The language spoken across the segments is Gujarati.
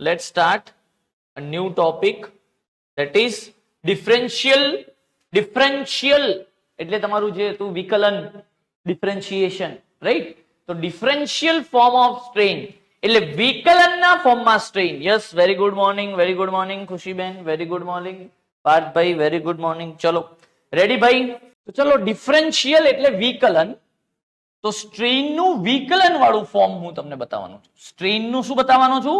let's start a new topic, that is differential એટલે તમારું જે હતું વિકલન, differentiation, right? તો differential form of strain એટલે વિકલનના ફોર્મમાં strain. yes, very good morning Khushiben, very good morning પાર્થભાઈ, very good morning. ચલો રેડી ભાઈ? તો ચલો ડિફરન્શિયલ એટલે વિકલન. તો સ્ટ્રેઇન નું વિકલન વાળું ફોર્મ હું તમને બતાવવાનો છું. સ્ટ્રેઇન નું શું બતાવવાનો છું?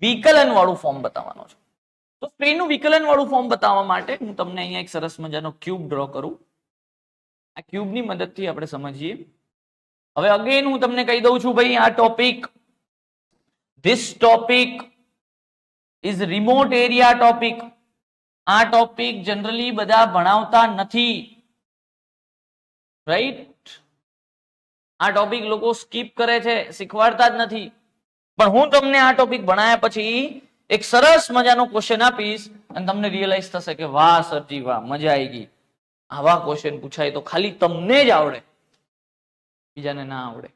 વિકલન વાળું ફોર્મ બતાવવાનો છું. તો સ્ટ્રેઇન નું વિકલન વાળું ફોર્મ બતાવવા માટે હું તમને અહીંયા એક સરસ મજાનો ક્યુબ ડ્રો કરું. આ ક્યુબ ની મદદથી આપણે સમજીએ. હવે અગેન હું તમને કહી દઉં છું ભાઈ, આ topic, this topic is remote area topic. આ ટોપિક જનરલી બધા ભણાવતા નથી, રાઈટ? આ ટોપિક લોકો સ્કીપ કરે છે, શીખવાડતા જ નથી. પણ હું તમને આ ટોપિક ભણાયા પછી એક સરસ મજાનો ક્વેશ્ચન આપીશ અને તમને રિયલાઇઝ થશે કે વાહ સરજી વાહ, મજા આવી ગઈ. આવા ક્વેશ્ચન પૂછાય તો ખાલી તમને જ આવડે, બીજાને ના આવડે.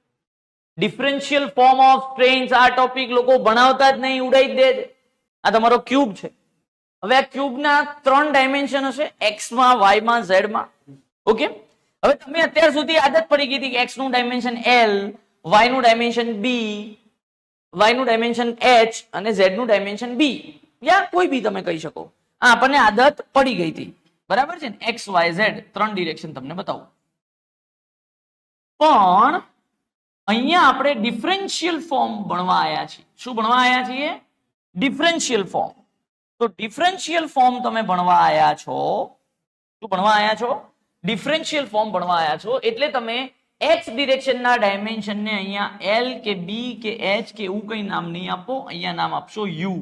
ડિફરન્શિયલ ફોર્મ ઓફ સ્ટ્રેન્સ, આ ટોપિક લોકો ભણાવતા જ નહીં, ઉડાઈ જ દે છે. આ તમારો ક્યુબ છે. હવે આ ક્યુબના 3 ડાયમેન્શન હશે, એક્સ માં, વાય માં, ઝેડ માં. ઓકે, હવે તમે અત્યાર સુધી આદત પડી ગઈ હતી કે એક્સ નું ડાયમેન્શન L, વાય નું ડાયમેન્શન B, વાય નું ડાયમેન્શન H અને ઝેડ નું ડાયમેન્શન B. યા કોઈ બી તમે કહી શકો. આ આપણને આદત પડી ગઈ હતી, બરાબર છે ને? એક્સ, વાય, ઝેડ 3 ડિરેક્શન તમને બતાવું. પણ અહીંયા આપણે ડિફરન્શિયલ ફોર્મ ભણવા આવ્યા છીએ. શું ભણવા આવ્યા છીએ? Differential form. તો ડિફરન્શિયલ ફોર્મ તમે ભણવા આવ્યા છો. શું ભણવા આવ્યા છો? ડિફરન્શિયલ ફોર્મ ભણવા આવ્યા છો. એટલે તમે x ડિરેક્શનના ડાયમેન્શનને અહીંયા L કે B કે H કે એવું કંઈ નામ નહીં આપો, અહીંયા નામ આપશો U.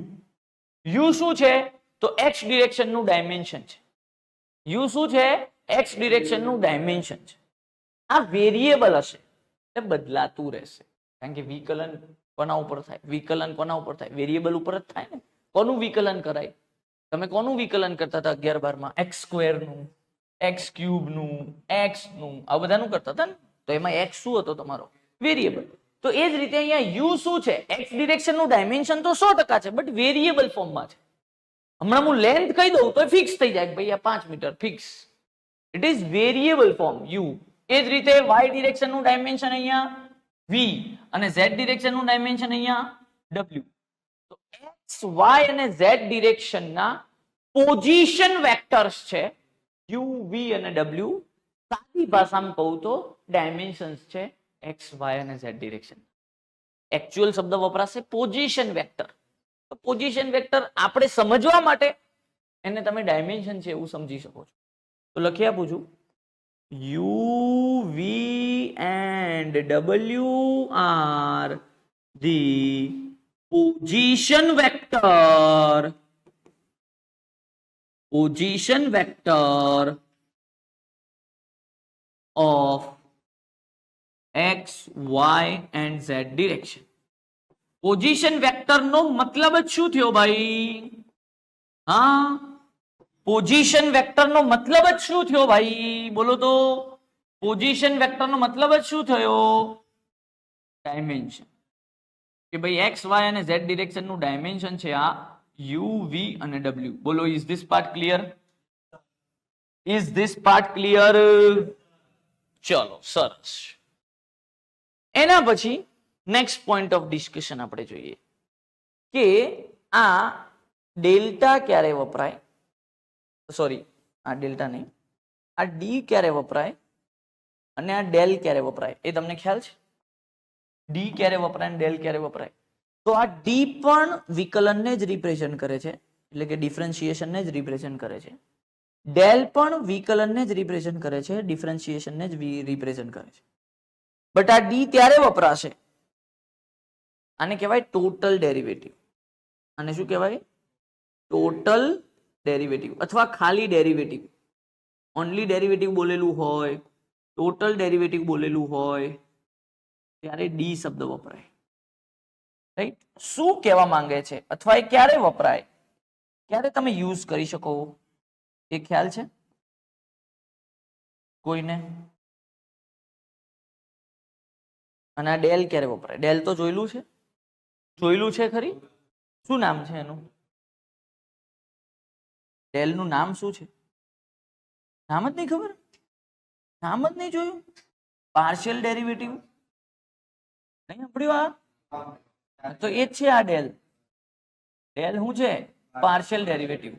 U શું છે? તો x ડિરેક્શનનું ડાયમેન્શન છે. U શું છે? x ડિરેક્શનનું ડાયમેન્શન છે. આ વેરિયેબલ હશે એટલે બદલાતું રહેશે. કારણ કે વિકલન કોના ઉપર થાય? વિકલન કોના ઉપર થાય? વેરિયેબલ ઉપર જ થાય ને. કોનું વિકલન કરાય? તમે કોનું વિકલન કરતા હતા 11-12 માં? x સ્ક્વેર નું, x ક્યુબ નું, x નું, આ બધાનું કરતા હતા ને. તો એમાં x શું હતો? તમારો વેરિયેબલ. તો એ જ રીતે અહીંયા u શું છે? x ડિરેક્શન નું ડાયમેન્શન તો 100% છે, બટ વેરિયેબલ ફોર્મમાં છે. હમણાં હું લેન્થ કહી દઉં તો ફિક્સ થઈ જાય કે ભાઈ આ 5 metre fix. It is variable form u. એ જ રીતે y ડિરેક્શન નું ડાયમેન્શન અહીંયા v અને z ડિરેક્શન નું ડાયમેન્શન અહીંયા w. તો x, y અને z ડિરેક્શનના પોઝિશન વેક્ટર્સ છે u, v અને w. સાદી ભાષામાં કહું તો ડાયમેન્શન્સ છે x, y અને z ડિરેક્શન. એક્ચ્યુઅલ શબ્દ વપરાશે પોઝિશન વેક્ટર. તો પોઝિશન વેક્ટર આપણે સમજવા માટે એને તમે ડાયમેન્શન છે એવું સમજી શકો છો. તો લખી આપું છું, u, v and w are the position vector of x, y and z direction. Position vector નો મતલબ જ શું થયો ભાઈ? હા, પોઝિશન વેક્ટર નો મતલબ જ શું થયો ભાઈ? બોલો તો. પોઝિશન વેક્ટર નો મતલબ જ શું થયો? ડાયમેન્શન. કે ભાઈ x, y અને z ડિરેક્શન નું ડાયમેન્શન છે આ u, v અને w. બોલો, is this part clear? Is this part clear? ચલો સરસ. એના પછી નેક્સ્ટ પોઈન્ટ ઓફ ડિસ્કશન આપણે જોઈએ કે આ ડેલ્ટા ક્યારે વપરાય, સોરી આ ડેલ્ટા નહીં, આ ડી ક્યારે વપરાય અને આ ડેલ ક્યારે વપરાય, એ તમને ખ્યાલ છે? ડી ક્યારે વપરાય અને ડેલ ક્યારે વપરાય? તો આ ડી પણ વિકલનને જ રિપ્રેઝન્ટ કરે છે, એટલે કે ડિફરન્શિએશનને જ રિપ્રેઝન્ટ કરે છે. ડેલ પણ વિકલનને જ રિપ્રેઝન્ટ કરે છે, ડિફરન્શિએશનને જ રિપ્રેઝન્ટ કરે છે. બટ આ ડી ત્યારે વપરાશે, આને કહેવાય ટોટલ ડેરિવેટિવ. આને શું કહેવાય? ટોટલ ડેરિવેટિવ અથવા ખાલી ડેરિવેટિવ. ઓનલી ડેરિવેટિવ બોલેલું હોય, ટોટલ ડેરિવેટિવ બોલેલું હોય ત્યારે ડી શબ્દ વપરાય. રાઈટ? શું કહેવા માંગે છે અથવા એ ક્યારે વપરાય, ક્યારે તમે યુઝ કરી શકો, એ ખ્યાલ છે કોઈને? અને આ ડેલ ક્યારે વપરાય? ડેલ તો જોયેલું છે ખરી? શું નામ છે એનું? ડેલ નું નામ શું છે? નામ જ નહીં ખબર, નામ જ નહીં જોયું. પાર્શિયલ ડેરિવેટિવ નહીં સાંભળ્યું? આ તો એ જ છે આ ડેલ. ડેલ શું છે? Partial derivative.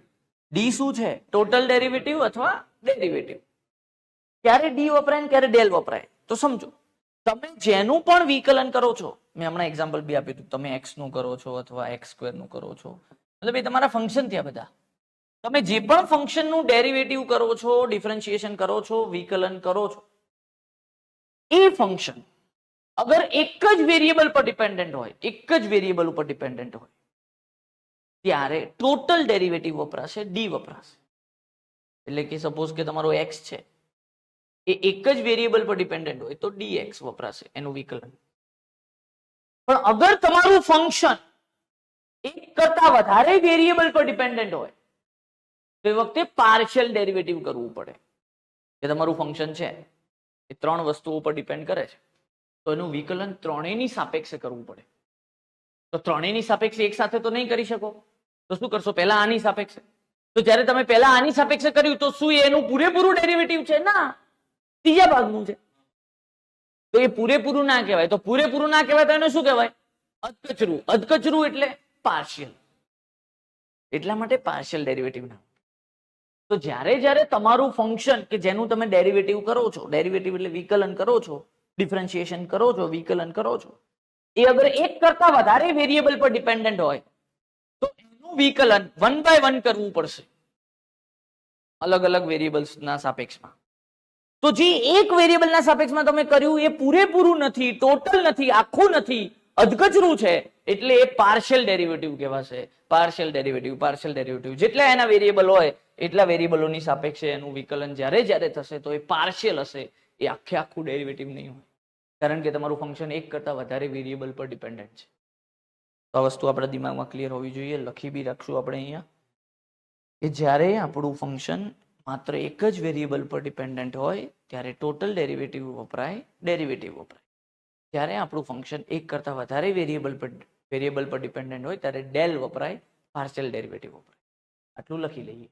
ડી શું છે? ટોટલ ડેરિવેટિવ અથવા ડેરિવેટિવ. ક્યારે ડી વપરાય ને ક્યારે ડેલ વપરાય તો સમજો. તમે જેનું પણ વિકલન કરો છો, મેં હમણાં એક્ઝામ્પલ બી આપ્યું હતું, તમે એક્સ નું કરો છો અથવા એક્સ સ્ક્વેર નું કરો છો, મતલબ એ તમારા ફંક્શન થયા બધા. તમે જે પણ ફંક્શન નું ડેરિવેટિવ કરો છો, ડિફરન્શિએશન કરો છો, વિકલન કરો છો, એ ફંક્શન અગર એક જ વેરિયેબલ પર ડિપેન્ડન્ટ હોય, એક જ વેરિયેબલ ઉપર ડિપેન્ડન્ટ હોય, ત્યારે ટોટલ ડેરિવેટિવ વપરાશે, ડી વપરાશે. એટલે કે સપોઝ કે તમારો એક્સ છે એ એક જ વેરિયેબલ પર ડિપેન્ડન્ટ હોય તો dx વપરાશે એનું વિકલન. પણ અગર તમારું ફંક્શન એક કરતા વધારે વેરિયેબલ પર ડિપેન્ડન્ટ હોય તો એ વખતે પાર્શિયલ ડેરિવેટિવ કરવું પડે. કે તમારું ફંક્શન છે એ ત્રણ વસ્તુઓ પર ડિપેન્ડ કરે છે તો એનું વિકલન ત્રણેયની સાપેક્ષે કરવું પડે. તો ત્રણેયની સાપેક્ષે એક સાથે તો નહીં કરી શકો, તો શું કરશો? પહેલા આની સાપેક્ષે. તો જ્યારે તમે પહેલા આની સાપેક્ષે કર્યું તો શું એનું પૂરેપૂરું ડેરિવેટિવ છે? ના, ત્રીજા ભાગનું છે. તો એ પૂરેપૂરું ના કહેવાય. તો પૂરેપૂરું ના કહેવાય તો એને શું કહેવાય? અધકચરું. અધકચરું એટલે પાર્શિયલ. એટલા માટે પાર્શિયલ ડેરિવેટિવ ના. તો જ્યારે જ્યારે તમારું ફંક્શન કે જેનું તમે ડેરિવેટિવ કરો છો, ડેરિવેટિવ એટલે વિકલન કરો છો, ડિફરન્શિએશન કરો છો, વિકલન કરો છો, એ અગર એક કરતા વધારે વેરિયેબલ પર ડિપેન્ડન્ટ હોય તો એનું વિકલન 1 by 1 કરવું પડશે અલગ અલગ વેરિયેબલ્સના સાપેક્ષમાં. તો જે એક વેરિયેબલના સાપેક્ષમાં તમે કર્યું એ પૂરેપૂરું નથી, ટોટલ નથી, આખું નથી, અધકચરું છે, એટલે એ પાર્શિયલ ડેરિવેટિવ કહેવાશે. Partial derivative, partial derivative. જેટલા એના વેરિયેબલ હોય એટલા વેરિયેબલોની સાપેક્ષે એનું વિકલન જ્યારે જ્યારે થશે તો એ પાર્શિયલ હશે, એ આખું ડેરિવેટિવ નહીં હોય. કારણ કે તમારું ફંક્શન એક કરતા વધારે વેરિયેબલ પર ડિપેન્ડન્ટ છે. તો આ વસ્તુ આપણા દિમાગમાં ક્લિયર હોવી જોઈએ. લખી બી રાખશું આપણે અહીંયા કે જ્યારે આપણું ફંક્શન માત્ર એક જ વેરિયેબલ પર ડિપેન્ડન્ટ હોય ત્યારે ટોટલ ડેરિવેટિવ વપરાય, ડેરિવેટિવ વપરાય. જ્યારે આપણું ફંક્શન એક કરતા વધારે વેરિયેબલ પર ડિપેન્ડન્ટ હોય ત્યારે ડેલ વપરાય, પાર્શિયલ ડેરિવેટિવ વપરાય. આટલું લખી લઈએ.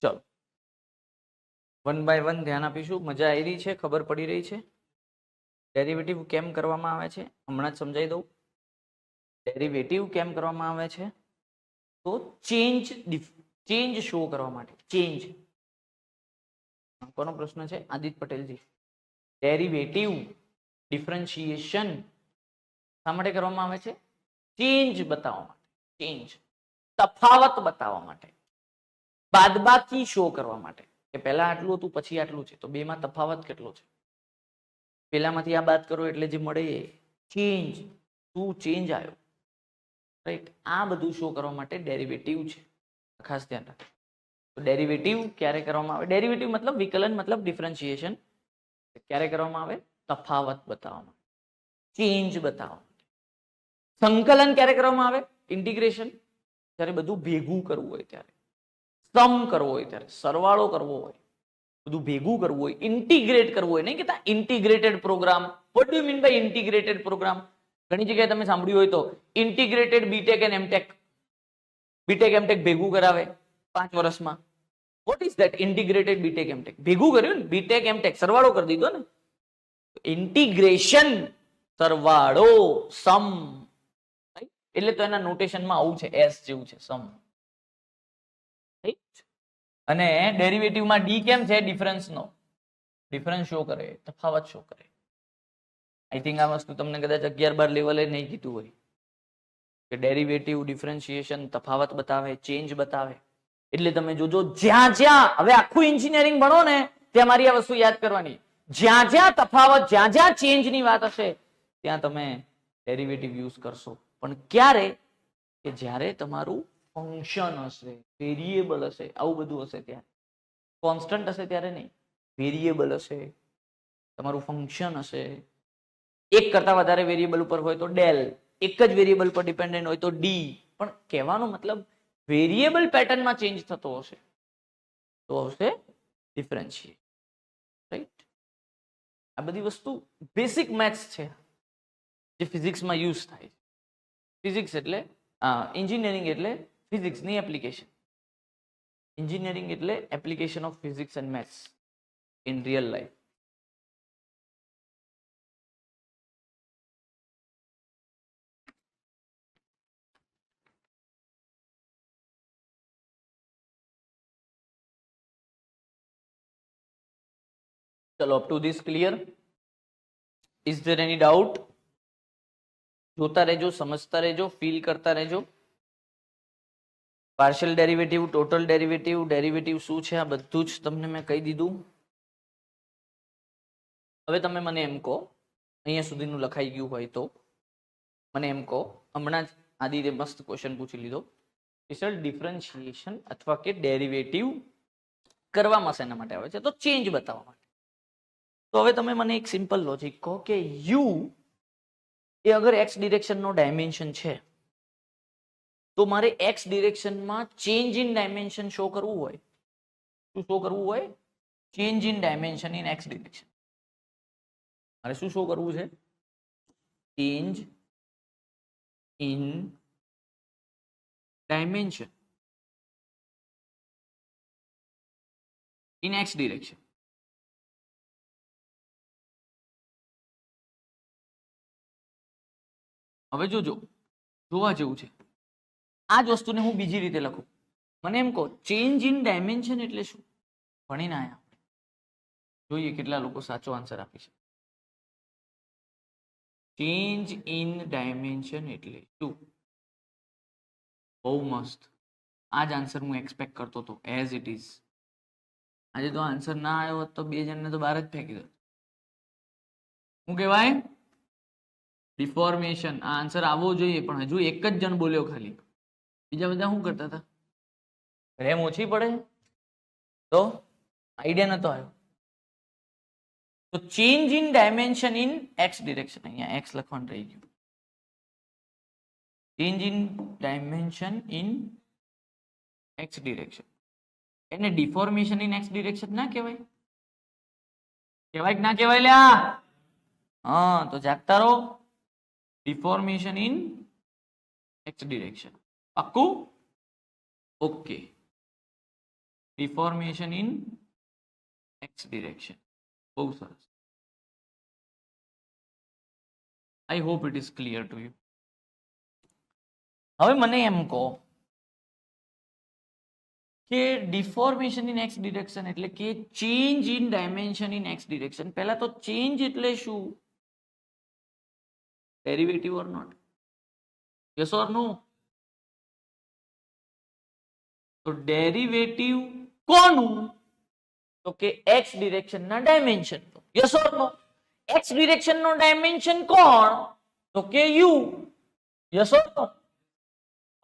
ચલો 1 by 1 ધ્યાન આપીશું. મજા આવી રહી છે? ખબર પડી રહી છે ડેરિવેટિવ કેમ કરવામાં આવે છે? હમણાં જ સમજાવી દઉં. ડેરિવેટિવ કેમ કરવામાં આવે છે? તો ચેન્જ શો કરવા માટે. ચેન્જ. કોનો પ્રશ્ન છે? આદિત્ય પટેલજી. ડેરિવેટિવ ડિફરન્શિએશન શા માટે કરવામાં આવે છે? ચેન્જ બતાવવા માટે. ચેન્જ, તફાવત બતાવવા માટે, બાદબાકી શો કરવા માટે. કે પહેલા આટલું હતું પછી આટલું છે તો બેમાં તફાવત કેટલો છે? પેલામાંથી આ બાદ કરો એટલે જે મળે એ ચેન્જ. શું ચેન્જ આવ્યો? રાઈટ. આ બધું શો કરવા માટે ડેરિવેટિવ છે. ખાસ ધ્યાન રાખો. તો ડેરિવેટિવ ક્યારે કરવામાં આવે? ડેરિવેટિવ મતલબ વિકલન મતલબ ડિફરન્શિએશન. ક્યારે કરવામાં આવે? તફાવત બતાવવા માટે, ચેન્જ બતાવવા માટે. સંકલન ક્યારે કરવામાં આવે? ઇન્ટિગ્રેશન. જ્યારે બધું ભેગું કરવું હોય ત્યારે, સમ કરવો હોય ત્યારે, સરવાળો કરવો હોય, બધું ભેગું કરવું હોય, ઇન્ટિગ્રેટ કરવું હોય. નહીં કહેતા integrated program. What do you mean by integrated program? ઘણી જગ્યાએ તમે સાંભળ્યું હોય તો integrated BTech and MTech. BTech MTech ભેગું કરાવે 5 વર્ષમાં. What is that? Integrated BTech MTech. ભેગું કર્યું ને, બીટેક એમટેક સરવાળો કરી દીધો ને. ઇન્ટિગ્રેશન, સરવાળો, સમ. એટલે તો એના નોટેશનમાં આવું છે, એસ જેવું છે, સમ. અને ડેરિવેટિવમાં ડી કેમ છે? ડિફરન્સનો. ડિફરન્સ શો કરે, તફાવત શો કરે. આઈ થિંક આ વસ્તુ તમને કદાચ 11-12 લેવલે નહીં કીધું હોય કે ડેરિવેટિવ ડિફરન્શિએશન તફાવત બતાવે, ચેન્જ બતાવે. એટલે તમે જોજો જ્યાં જ્યાં હવે આખું એન્જિનિયરિંગ ભણો ને ત્યાં મારી આ વસ્તુ યાદ કરવાની. જ્યાં જ્યાં તફાવત, જ્યાં જ્યાં ચેન્જની વાત હશે ત્યાં તમે ડેરિવેટિવ યુઝ કરશો. પણ ક્યારે? કે જ્યારે તમારું ફંક્શન હશે, વેરિયેબલ હશે, આવું બધું હશે ત્યારે. કોન્સ્ટન્ટ હશે ત્યારે નહીં. વેરિયેબલ હશે, તમારું ફંક્શન હશે, એક કરતા વધારે વેરિયેબલ ઉપર હોય તો ડેલ, એક જ વેરિયેબલ પર ડિપેન્ડન્ટ હોય તો ડી. પણ કહેવાનો મતલબ વેરિયેબલ પેટર્નમાં ચેન્જ થતો હશે તો હશે ડિફરન્શિએટ. રાઈટ. આ બધી વસ્તુ બેસિક મેથ્સ છે જે ફિઝિક્સમાં યુઝ થાય છે. ફિઝિક્સ એટલે એન્જિનિયરિંગ એટલે ફિઝિક્સની એપ્લિકેશન. એન્જિનિયરિંગ એટલે application of physics and maths in real life. ચલો, up to this clear? Is there any doubt? જોતા રહેજો, સમજતા રહેજો, ફીલ કરતા રહેજો. Partial derivative, total derivative, derivative શું છે, આ બધું જ તમને મેં કહી દીધું. હવે તમે મને એમ કહો, અહીંયા સુધીનું લખાઈ ગયું હોય તો મને એમ કહો, હમણાં જ આદિત્ય મસ્ત ક્વેશ્ચન પૂછી લીધો કે સર ડિફરન્શિએશન અથવા કે ડેરિવેટિવ કરવામાં શેના માટે આવે છે? તો ચેન્જ બતાવવા માટે. તો હવે તમે મને એક સિમ્પલ લોજિક કહો કે યુ એ અગર એક્સ ડિરેક્શનનો ડાયમેન્શન છે તો મારે એક્સ ડિરેક્શનમાં ચેન્જ ઇન ડાયમેન્શન શો કરવું હોય, શું શો કરવું હોય? Change in dimension in x direction. મારે શું શો કરવું છે? Change in dimension in x direction. હવે જોજો, જોવા જેવું છે. આ જ વસ્તુને હું બીજી રીતે લખું. મને એમ કહો, ચેન્જ ઇન ડાયમેન્શન એટલે શું? ભણીને આયા, જોઈએ કેટલા લોકો સાચો આન્સર આપી છે. ચેન્જ ઇન ડાયમેન્શન એટલે શું? બહુ મસ્ત. આ જ આન્સર હું એક્સપેક્ટ કરતો હતો, એઝ ઇટ ઇઝ. આજે તો આન્સર ના આવ્યો હોત તો બે જણને તો બહાર જ ફેંકી દો. શું કહેવાય? ડિફોર્મેશન. આ આન્સર આવવો જોઈએ, પણ હજુ એક જ જણ બોલ્યો ખાલી. બીજા બધા શું કરતા હતા? રેમ ઓછી પડે તો આઈડિયા નતો આવ્યો. તો change in dimension in x direction, અહીંયા એક્સ લખવાનું રહી ગયું. Change in dimension in x direction એને ડિફોર્મેશન ઇન એક્સ ડિરેક્શન ના કહેવાય? કહેવાય કે ના કહેવાય લ્યા? હા, તો જાગતા રહો. Deformation in x direction. પાક્કું? Okay. Deformation in x direction. બહુ સરસ. I hope it is clear to you. હવે મને એમ કહો કે ડિફોર્મેશન ઇન એક્સ ડિરેક્શન એટલે કે change in dimension in x direction. પહેલા તો ચેન્જ એટલે શું? Derivative or not? Yes or no? તો ડેરિવેટિવ કોનું? તો કે એક્સ ડિરેક્શન ના dimension. Yes or no? X direction નો ડાયમેન્શન કોણ? તો કે યુ. યસ ઓર નો?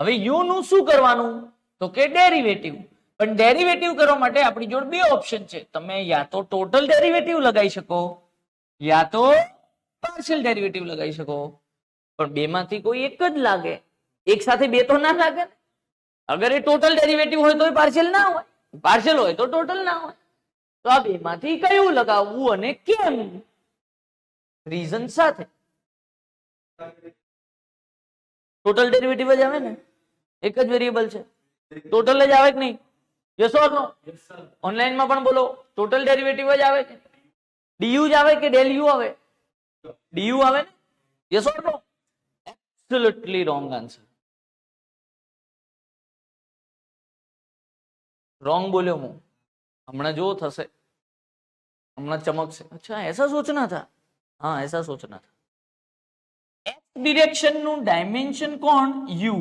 હવે યુ નું શું કરવાનું? તો કે ડેરિવેટિવ. પણ ડેરિવેટિવ કરવા માટે આપણી જોડે બે ઓપ્શન છે. તમે યા તો ટોટલ ડેરિવેટિવ લગાવી શકો, યા તો પાર્શિયલ ડેરિવેટિવ લગાવી શકો. પણ બેમાંથી કોઈ એક જ લાગે. એક સાથે બે તો ના લાગે. અગર એ ટોટલ ડેરિવેટિવ હોય તો પાર્શિયલ ના હોય, પાર્શિયલ હોય તો ટોટલ ના હોય. તો આ બેમાંથી કયું લગાવવું અને કેમ? રીઝન સાથે. ટોટલ ડેરિવેટિવ જ આવે ને, એક જ વેરિયેબલ છે. ટોટલ જ આવે કે નહીં? Yes or no? ઓનલાઈન માં પણ બોલો, ટોટલ ડેરિવેટિવ જ આવે કે ડીયુ જ આવે કે ડેલ યુ આવે? ડીયુ આવે ને? Yes or no? Absolutely wrong answer. Wrong बोलो हूं. हमारा जो थसे हमारा चमक से. अच्छा, ऐसा सोचना था? हाँ, ऐसा सोचना था. एक्स डिरेक्शन નું ડાયમેન્શન કોણ? યુ.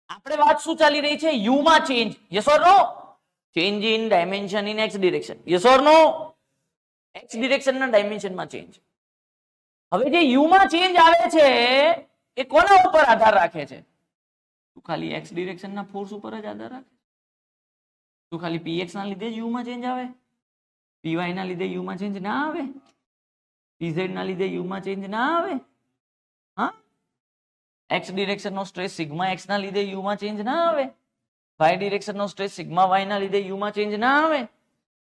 આપણે વાત શું ચાલી રહી છે? યુ માં change. Yes or no? Change in dimension in x direction. Yes or no? X direction ના ડાયમેન્શન માં ચેન્જ. હવે જે યુ માં ચેન્જ આવે છે એ કોના ઉપર આધાર રાખે છે? તો ખાલી એક્સ ડિરેક્શન ના ફોર્સ ઉપર જ આધાર રાખે. તો ખાલી px ના લીધે યુ માં ચેન્જ આવે? py ના લીધે યુ માં ચેન્જ ના આવે? pz ના લીધે યુ માં ચેન્જ ના આવે? હા, x ડિરેક્શન નો સ્ટ્રેસ સિગ્મા x ના લીધે યુ માં ચેન્જ ના આવે? y ડિરેક્શન નો સ્ટ્રેસ સિગ્મા y ના લીધે યુ માં ચેન્જ ના આવે?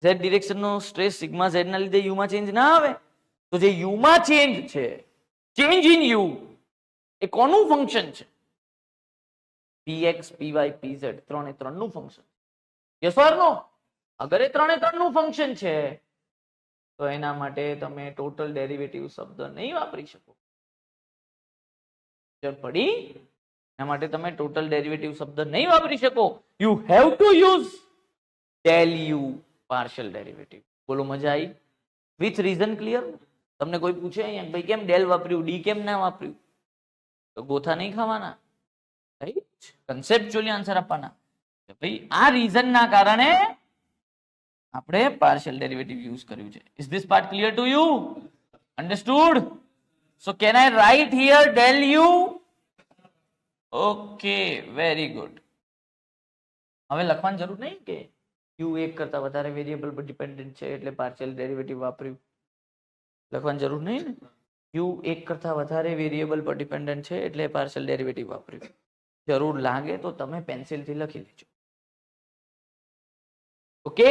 z ડિરેક્શન નો સ્ટ્રેસ સિગ્મા z ના લીધે યુ માં ચેન્જ ના આવે? તો જે યુ માં ચેન્જ છે, ચેન્જ ઇન યુ, એ કોનું ફંક્શન છે? px py pz ત્રણે ત્રણનું ફંક્શન. યસ ઓર નો? અગર એ ત્રણે ત્રણનું ફંક્શન છે તો એના માટે તમે ટોટલ ડેરિવેટિવ શબ્દ નહીં વાપરી શકો. પડી? એના માટે તમે ટોટલ ડેરિવેટિવ શબ્દ નહીં વાપરી શકો. You have to use del u partial derivative. બોલો મજા આવી? With reason clear? તમને કોઈ પૂછે અહીંયા ભાઈ કેમ ડેલ વાપર્યું, ડી કેમ ના વાપર્યું, તો ગોથા નહીં ખાવાના, રાઈટ? કન્સેપ્ચ્યુઅલી આન્સર આપવાના. ભાઈ આ રીઝન ના કારણે આપણે પાર્શિયલ ડેરિવેટિવ યુઝ કર્યું છે. Is this part clear to you? Understood? So can I write here del u? Okay, very good. હવે લખવાની જરૂર નહીં કે u એક કરતા વધારે વેરિયેબલ પર ડિપેન્ડન્ટ છે એટલે પાર્શિયલ ડેરિવેટિવ વાપર્યું. લખવાની જરૂર નહીં ને. u એક કરતા વધારે વેરિયેબલ પર ડિપેન્ડન્ટ છે એટલે પાર્શિયલ ડેરિવેટિવ વાપર્યું. જરૂર લાગે તો તમે પેન્સિલથી લખી લેજો. Okay,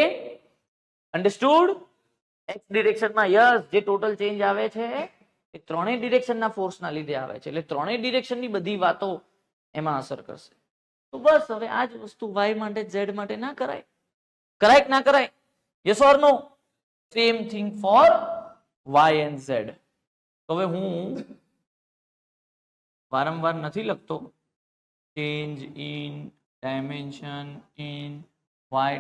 understood? એક્સ ડિરેક્શનમાં યસ, જે ટોટલ ચેન્જ આવે છે એ ત્રણેય ડિરેક્શનના ફોર્સના લીધે આવે છે એટલે ત્રણેય ડિરેક્શનની બધી વાતો એમાં અસર કરશે. તો બસ હવે આ જ વસ્તુ y માટે z માટે ના કરાય? કરાય કે ના કરાય? Yes or no? Same thing for y and z. હવે હું વારંવાર નથી લખતો. Change in dimension in y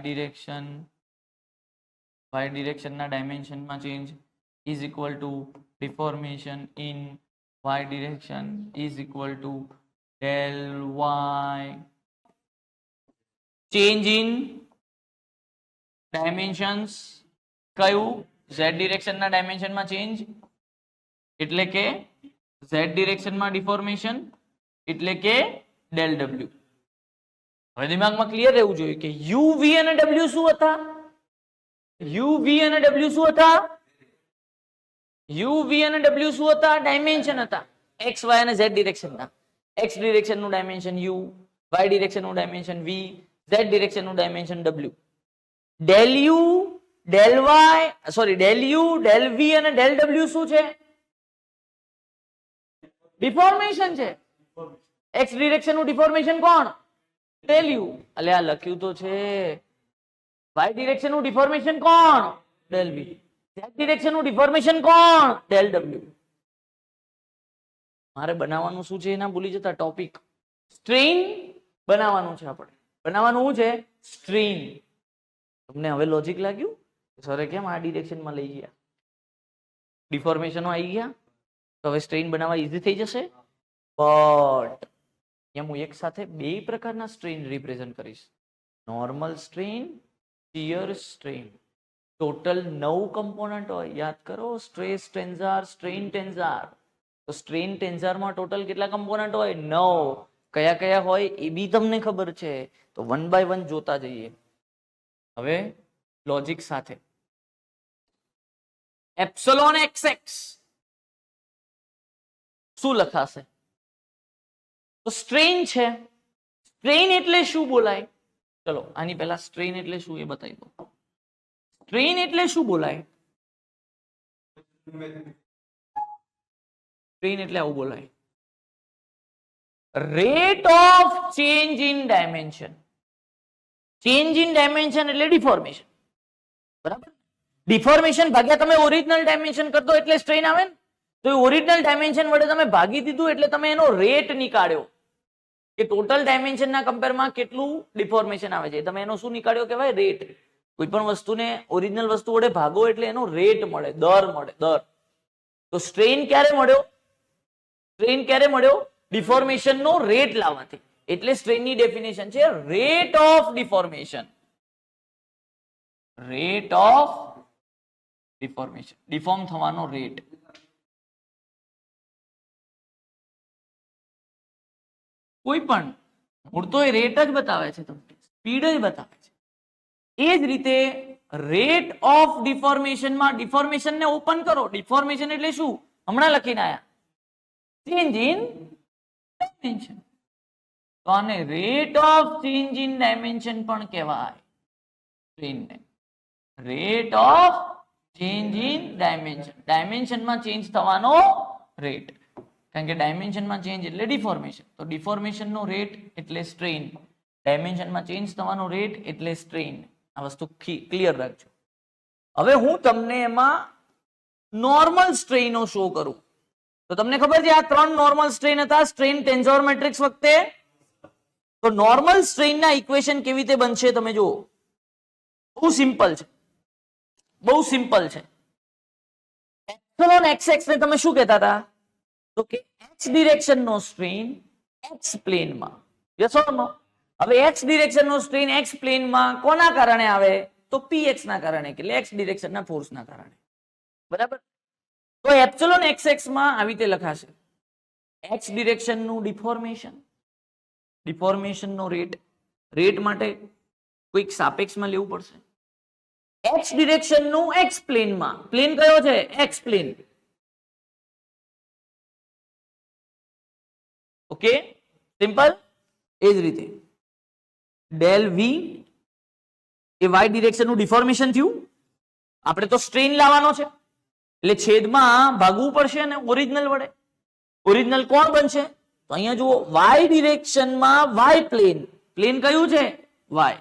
ડિરેક્શનના ડાયમેન્શનમાં change is equal to deformation in y direction is equal to del y. Change in dimensions કયું? z ડિરેક્શનના ડાયમેન્શનમાં ચેન્જ એટલે કે z ડિરેક્શનમાં ડિફોર્મેશન એટલે કે del w. હવે દિમાગમાં ક્લિયર રહેવું જોઈએ કે u v અને w શું હતા? u v અને w શું હતા? u v અને w શું હતા? ડાયમેન્શન હતા x y અને z ડિરેક્શનના. x ડિરેક્શનનું ડાયમેન્શન u, y ડિરેક્શનનું ડાયમેન્શન v, z ડિરેક્શનનું dimension w. del u del y sorry del u del v અને del w શું છે? ડિફોર્મેશન છે. x ડિરેક્શનનું ડિફોર્મેશન કોણ? del u. અલે આ લખ્યું તો છે. y ડિરેક્શનનું ડિફોર્મેશન કોણ? del v. z ડિરેક્શનનું ડિફોર્મેશન કોણ? del w. મારે બનાવવાનું શું છે એના ભૂલી જતા ટોપિક. સ્ટ્રેઇન બનાવવાનું છે આપણે. બનાવવાનું શું છે? સ્ટ્રેઇન. તમને હવે લોજિક લાગ્યું? સરે કેમ આ ડિરેક્શનમાં લઈ ગયા? ડિફોર્મેશનો આવી ગયા તો હવે સ્ટ્રેઇન બનાવવા ઈઝી થઈ જશે. બટ એમ હું એક સાથે બે પ્રકારના સ્ટ્રેઇન રિપ્રેઝન્ટ કરીશ. Normal strain, shear strain. Total 9 component હોય. યાદ કરો, સ્ટ્રેસ ટેન્સર, સ્ટ્રેઇન ટેન્સર. તો સ્ટ્રેઇન ટેન્સરમાં ટોટલ કેટલા કમ્પોનન્ટ હોય? 9. કયા કયા હોય એ બી તમને ખબર છે. તો 1 by 1 જોતા જઈએ. હવે લોજિક સાથે એપ્સિલોન xx શું લખાશે? તો સ્ટ્રેઇન છે. સ્ટ્રેઇન એટલે શું બોલાય? ચલો આની પહેલા સ્ટ્રેઇન એટલે શું એ બતાવી દો. સ્ટ્રેઇન એટલે શું બોલાય? સ્ટ્રેઇન એટલે આવું બોલાય, rate of change in dimension. Change in dimension એટલે ડિફોર્મેશન. બરાબર? ડિફોર્મેશન ભાગ્યા તમે ઓરિજિનલ ડાયમેન્શન કરતો એટલે સ્ટ્રેઇન આવે ને. તો ઓરિજિનલ ડાયમેન્શન વડે તમે ભાગી દીધું એટલે તમે એનો રેટ નીકાળ્યો કે ટોટલ ડાયમેન્શનના કમ્પેરમાં કેટલું ડિફોર્મેશન આવે છે. તમે એનો શું નીકાળ્યો કહેવાય? રેટ. કોઈ પણ વસ્તુને ઓરિજિનલ વસ્તુ વડે ભાગો એટલે એનો રેટ મળે, દર મળે, દર. તો સ્ટ્રેઇન ક્યારે મળ્યો? સ્ટ્રેઇન ક્યારે મળ્યો? ડિફોર્મેશનનો રેટ લાવવાથી. એટલે સ્ટ્રેઇનની ડેફિનેશન છે rate of deformation. Rate of deformation, deform થવાનો રેટ. કોઈ પણ મૂળ તો એ રેટ જ બતાવે છે, તમને સ્પીડ જ બતાવે છે. એ જ રીતે રેટ ઓફ ડિફોર્મેશનમાં ડિફોર્મેશન ને ઓપન કરો. ડિફોર્મેશન એટલે શું? હમણાં લખીને આયા, ચેન્જ ઇન ડાયમેન્શન. તો આને rate of change in dimension પણ કહેવાય. સ્ટ્રેઇનને rate of change in dimension, ડાયમેન્શનમાં ચેન્જ થવાનો રેટ. કારણ કે ડાયમેન્શનમાં ચેન્જ એટલે ડિફોર્મેશન. તો ડિફોર્મેશનનો રેટ એટલે સ્ટ્રેઇન, ડાયમેન્શનમાં ચેન્જ થવાનો રેટ એટલે સ્ટ્રેઇન. આ વસ્તુ ક્લિયર રાખજો. હવે હું તમને એમાં નોર્મલ સ્ટ્રેઇનો શો કરું. તો તમને ખબર છે આ 3 નોર્મલ સ્ટ્રેઇન હતા સ્ટ્રેઇન ટેન્સોર મેટ્રિક્સ વખતે. તો નોર્મલ સ્ટ્રેઇનના ઇક્વેશન કેવી રીતે બનશે તમે જુઓ. બહુ સિમ્પલ છે, બહુ સિમ્પલ છે. એપ્સિલોન xx ને તમે શું કહેતા હતા? તો કે x ડિરેક્શનનો સ્ટ્રેઇન x પ્લેનમાં. યસ ઓર નો? હવે x ડિરેક્શનનો સ્ટ્રેઇન x પ્લેનમાં કોના કારણે આવે? તો px ના કારણે, એટલે x ડિરેક્શનના ફોર્સના કારણે. બરાબર? તો એપ્સિલોન xx માં આવી રીતે લખાશે x ડિરેક્શનનું ડિફોર્મેશન, ડિફોર્મેશનનો રેટ, રેટ માટે કોઈક સાપેક્ષમાં લેવું પડશે. x ડિરેક્શનનું x પ્લેનમાં, પ્લેન કયો છે? x plane. Okay, simple. એ જ રીતે ડેલ v એ y ડિરેક્શનનું ડિફોર્મેશન થયું. આપણે તો સ્ટ્રેઇન લાવવાનો છે એટલે છેદમાં ભાગવું પડશે અને ઓરિજિનલ વડે. ઓરિજિનલ કોણ બનશે? તો અહીંયા જુઓ y ડિરેક્શનમાં y પ્લેન, પ્લેન કયું છે? y.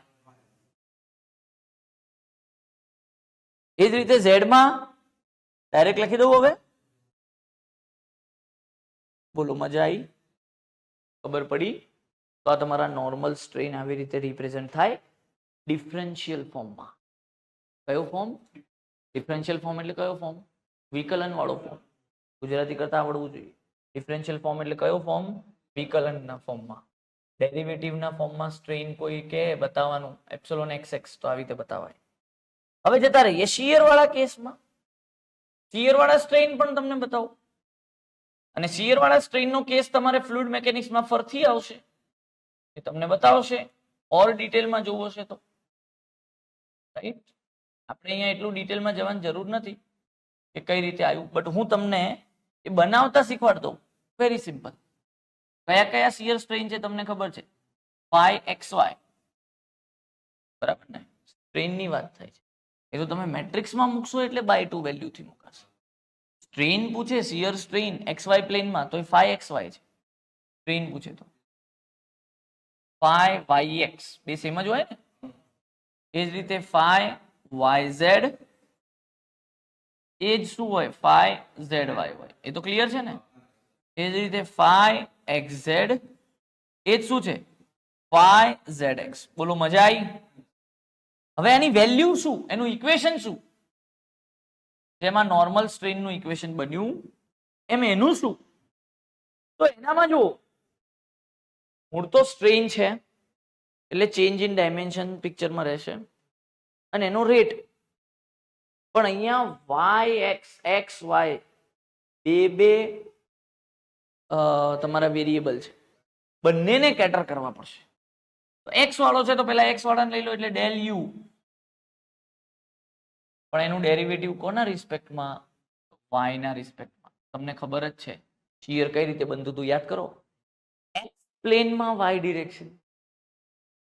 એ જ રીતે z માં ડાયરેક્ટ લખી દઉં. હવે બોલો, મજા આવી? ખબર પડી? તો આ તમારા નોર્મલ સ્ટ્રેઇન આવી રીતે રિપ્રેઝન્ટ થાય ડિફરન્શિયલ ફોર્મમાં. કયો ફોર્મ? ડિફરન્શિયલ ફોર્મ એટલે કયો ફોર્મ? વિકલન વાળો ફોર્મ. ગુજરાતી કરતા આવડવું જોઈએ. ડિફરન્શિયલ ફોર્મ એટલે કયો ફોર્મ? વિકલનના ફોર્મમાં. ડેરિવેટિવના ફોર્મમાં સ્ટ્રેઇન કોઈ કે બતાવવાનું એપ્સિલોન xx, તો આવી રીતે બતાવાય. હવે જતા રહીએ શિયર વાળા કેસમાં. શિયર વાળા સ્ટ્રેઇન પણ તમને બતાવો. અને શિયર વાળા સ્ટ્રેઇનનો કેસ તમારે ફ્લુઇડ મિકેનિક્સમાં ફરથી આવશે, એ તમને બતાવશે. ઓર ડિટેલમાં જોવું હશે તો રાઈટ. આપણે અહીંયા એટલું ડિટેલમાં જવાની જરૂર નથી કે કઈ રીતે આવ્યું, બટ હું તમને એ બનાવતા શીખવાડતો. Very simple. કયા કયા શિયર સ્ટ્રેઇન છે તમને ખબર છે? phi xy. બરાબર ને? સ્ટ્રેઇનની વાત થાય છે. એ તો તમે મેટ્રિક્સમાં મૂકશો એટલે બાય 2 વેલ્યુથી મુકાશે. સ્ટ્રેઇન પૂછે શિયર સ્ટ્રેઇન xy પ્લેનમાં તો એ phi xy છે. સ્ટ્રેઇન પૂછે તો phi yx બે સેમ જ હોય ને. એ જ રીતે phi yz એ જ શું હોય? phi zy હોય. એ તો ક્લિયર છે ને? એ જ રીતે phi xz એ જ શું છે? phi zx. બોલો, મજા આવી? હવે એની વેલ્યુ શું? એનું ઇક્વેશન શું? જેમાં નોર્મલ સ્ટ્રેઇનનું ઇક્વેશન બન્યું એમ એનું શું? તો એનામાં જો મૂળ તો સ્ટ્રેઇન છે એટલે ચેન્જ ઇન ડાયમેન્શન પિક્ચરમાં રહેશે અને એનો રેટ. પણ અહીંયા y x y બે તમારા વેરિયેબલ છે, બંનેને કેટર કરવા પડશે. તો x વાળો છે તો પેલા x વાળાને લઈ લો એટલે ડેલ u. પણ એનું ડેરિવેટિવ કોના રિસ્પેક્ટમાં? y ના રિસ્પેક્ટમાં. તમને ખબર જ છે શિયર કઈ રીતે બનતું હતું, યાદ કરો. x પ્લેનમાં y ડિરેક્શન.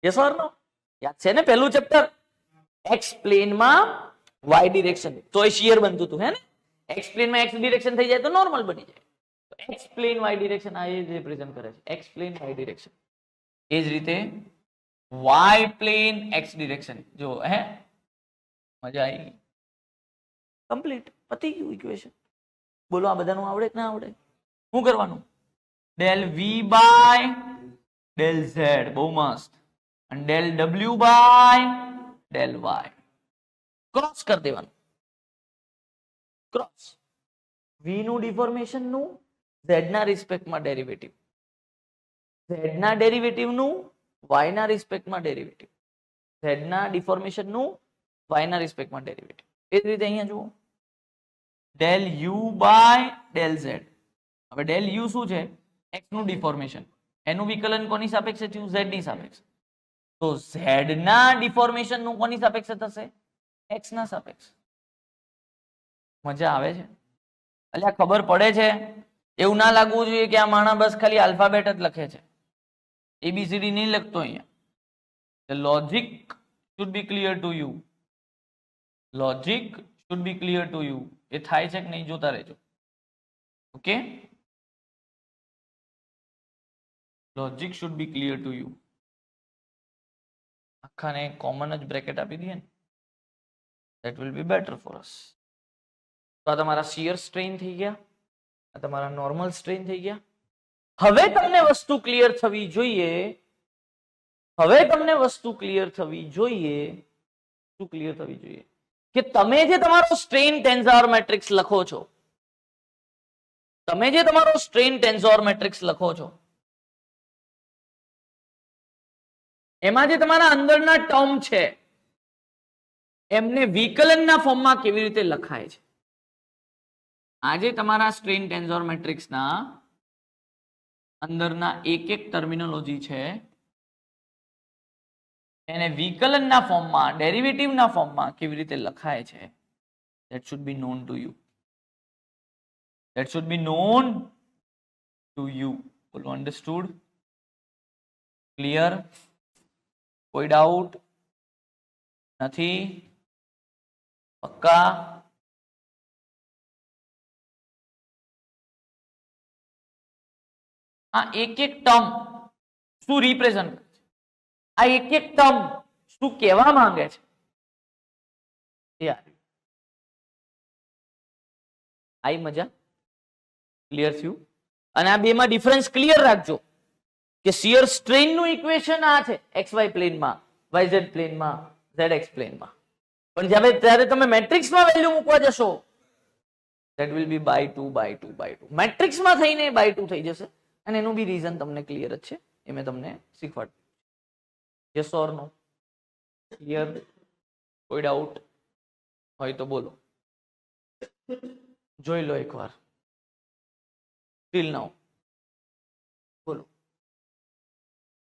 યસ ઓર નો? યાદ છે ને પહેલું ચેપ્ટર? x પ્લેનમાં y ડિરેક્શન તો એ શિયર બનતું હતું હે ને. x પ્લેનમાં x ડિરેક્શન થઈ જાય તો નોર્મલ બની જાય. તો x પ્લેન y ડિરેક્શન આ એ જ રિપ્રેઝન્ટ કરે છે. x plane y direction. એ જ રીતે y પ્લેન x ડિરેક્શન. જો હે, મજા આવી? કમ્પ્લીટ. પતી ગયું ઇક્વેશન. બોલો, આ બધાનું આવડે કે ના આવડે? શું કરવાનું? Del v by del z. બહુ મસ્ત. અને del w by del y. Cross કરી દેવાનું. ક્રોસ. v નું ડિફોર્મેશન નું z ના રિસ્પેક્ટમાં ડેરિવેટિવ, z ના ડેરિવેટિવ નું y ના રિસ્પેક્ટમાં ડેરિવેટિવ, z ના ડિફોર્મેશન નું y ના રિસ્પેક્ટમાં ડેરિવેટિવ. એ જ રીતે અહીંયા જુઓ del u by del z. હવે ડેલ u શું છે? x નું ડિફોર્મેશન. એનું વિકલન કોની સાપેક્ષે થયું? z ની સાપેક્ષે. તો z ના ડિફોર્મેશન નું કોની સાપેક્ષે થશે? x ના સાપેક્ષે. મજા આવે છે? એટલે ખબર પડે છે? એવું ના લાગવું જોઈએ કે આ માણસ બસ ખાલી આલ્ફાબેટ જ લખે છે, એબીસીડી નહીં લખતો અહીંયા. The logic should be clear to you. Logic should be clear to you. એ થાય છે કે નહીં જોતા રહેજો. Okay. Logic should be clear to you. આખાને કોમન જ બ્રેકેટ આપી દઈએ ને, that will be better for us. તો આ તમારા શિયર સ્ટ્રેન થઈ ગયા, આ તમારા નોર્મલ સ્ટ્રેન થઈ ગયા. હવે તમને વસ્તુ ક્લિયર થવી જોઈએ, હવે તમને વસ્તુ ક્લિયર થવી જોઈએ, શું ક્લિયર થવી જોઈએ કે તમે જે તમારો સ્ટ્રેન ટેન્સર મેટ્રિક્સ લખો છો, તમે જે તમારો સ્ટ્રેન ટેન્સર મેટ્રિક્સ લખો છો, એમાં જે તમારા અંદરના ટર્મ છે એમને વિકલનના ફોર્મમાં કેવી રીતે લખાય છે. આજે તમારા સ્ટ્રેન ટેન્સર મેટ્રિક્સના અંદરના એક એક ટર્મિનોલોજી છે એને વિકલનના ફોર્મમાં, ડેરિવેટિવના ફોર્મમાં કેવી રીતે લખાય છે, that should be known to you. That should be known to you. બોલો, understood? Clear? કોઈ ડાઉટ નથી? પક્કા? આ એક એક ટર્મ શું રિપ્રેઝન્ટ કરે છે, આ એક એક ટર્મ શું કહેવા માંગે છે, આઈ મજા? ક્લિયર થયું? અને આ બેમાં ડિફરન્સ ક્લિયર રાખજો કે શિયર સ્ટ્રેન નું ઇક્વેશન આ છે XY પ્લેનમાં, YZ પ્લેનમાં, ZX પ્લેનમાં, પણ જ્યારે તમે મેટ્રિક્સમાં વેલ્યુ મૂકવા જશો that will be by 2 by 2 by 2. મેટ્રિક્સમાં થઈને by 2 થઈ જશે અને એનું બી રીઝન તમને ક્લિયર જ છે, એ મેં તમને શીખવાડ્યું. Yes or no? ક્લિયર? કોઈ ડાઉટ હોય તો બોલો, જોઈ લો એકવાર. ટીલ નાઉ બોલો.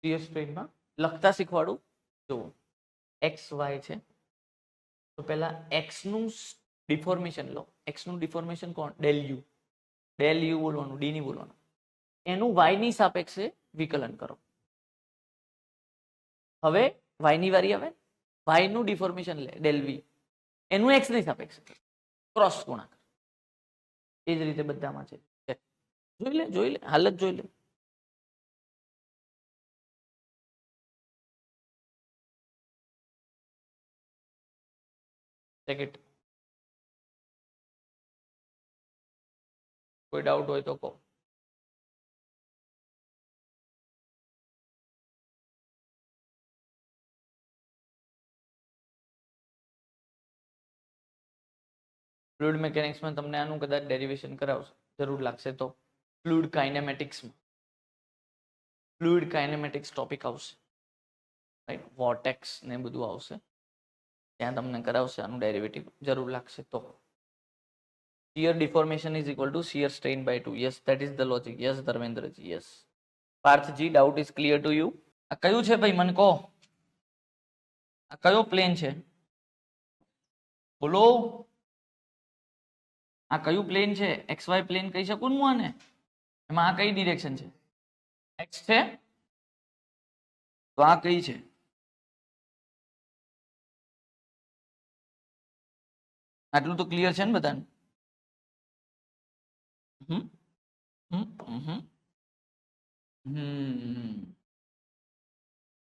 શિયર સ્ટ્રેનમાં લખતા શીખવાડું. જુઓ, XY છે તો પહેલા X નું ડિફોર્મેશન લો. X નું ડિફોર્મેશન કોણ? Del you. ડેલ યુ બોલવાનું, ડી ની બોલવાનું. એનું y ની સાપેક્ષે વિકલન કરો. હવે y ની વારી આવે, y નું ડિફોર્મેશન લે ડેલ વી, એનું x ની સાપેક્ષે ક્રોસ ગુણાકાર. એ જ રીતે બધામાં છે. જોઈ લે હાલત જોઈ લે. સેકન્ડ કોઈ ડાઉટ હોય તો કહો. ફ્લુઇડ મિકેનિક્સમાં તમને આનું કદાચ ડેરિવેશન કરાવશે, જરૂર લાગશે તો. ફ્લુઇડ કાઇનેમેટિક્સમાં, ફ્લુઇડ કાઇનેમેટિક્સ ટોપિક આવશે, રાઈટ? વોર્ટેક્સ ને બધું આવશે, ત્યાં તમને કરાવશે આનું ડેરિવેટિવ, જરૂર લાગશે તો. Shear deformation is equal to shear strain by 2. Yes, that is the logic. Yes, Dharmendraji. Yes. Parthji, doubt is clear to you? આ કયું છે ભાઈ, મને કહો. આ કયો પ્લેન છે? બોલો. આ કયું પ્લેન છે? XY પ્લેન કહી શકું હું આને? એમાં આ કઈ ડિરેક્શન છે? X છે. તો આ કઈ છે? આટલું તો ક્લિયર છે ને બધાને?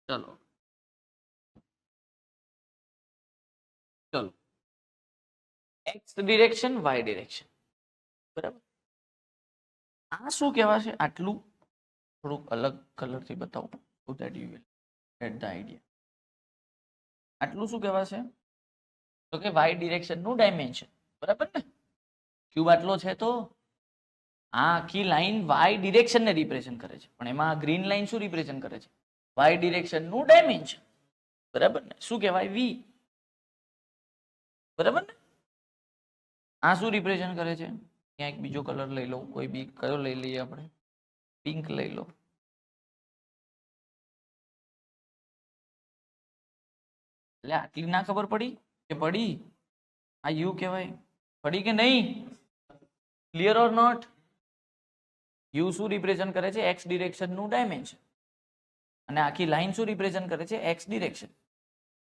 ચલો ચલો, એક્સ ડિરેક્શન, વાય ડિરેક્શન, બરાબર. આ શું કહેવાશે? આટલું થોડુંક અલગ કલરથી બતાવું so that you will get the idea. આટલું શું કહેવાશે? તો કે વાય ડિરેક્શન નું ડાયમેન્શન, બરાબર ને? ક્યુબ આટલો છે તો આ આખી લાઈન વાય ડિરેક્શન ને રિપ્રેઝન્ટ કરે છે, પણ એમાં ગ્રીન લાઈન શું રિપ્રેઝન્ટ કરે છે? વાય ડિરેક્શન નું ડાયમેન્શન, બરાબર ને? શું કહેવાય? વી, બરાબર ને? આ શું રિપ્રેઝન્ટ કરે છે? ત્યાં એક બીજો કલર લઈ લો, કોઈ બી કયો લઈ લઈએ આપણે? પિંક લઈ લો. એટલે આટલી ના ખબર પડી કે પડી? આ યુ કહેવાય, પડી કે નહીં? Clear or not? યુ શું રિપ્રેઝન્ટ કરે છે? એક્સ ડિરેક્શન નું ડાયમેન્શન. અને આખી લાઈન શું રિપ્રેઝન્ટ કરે છે? X direction.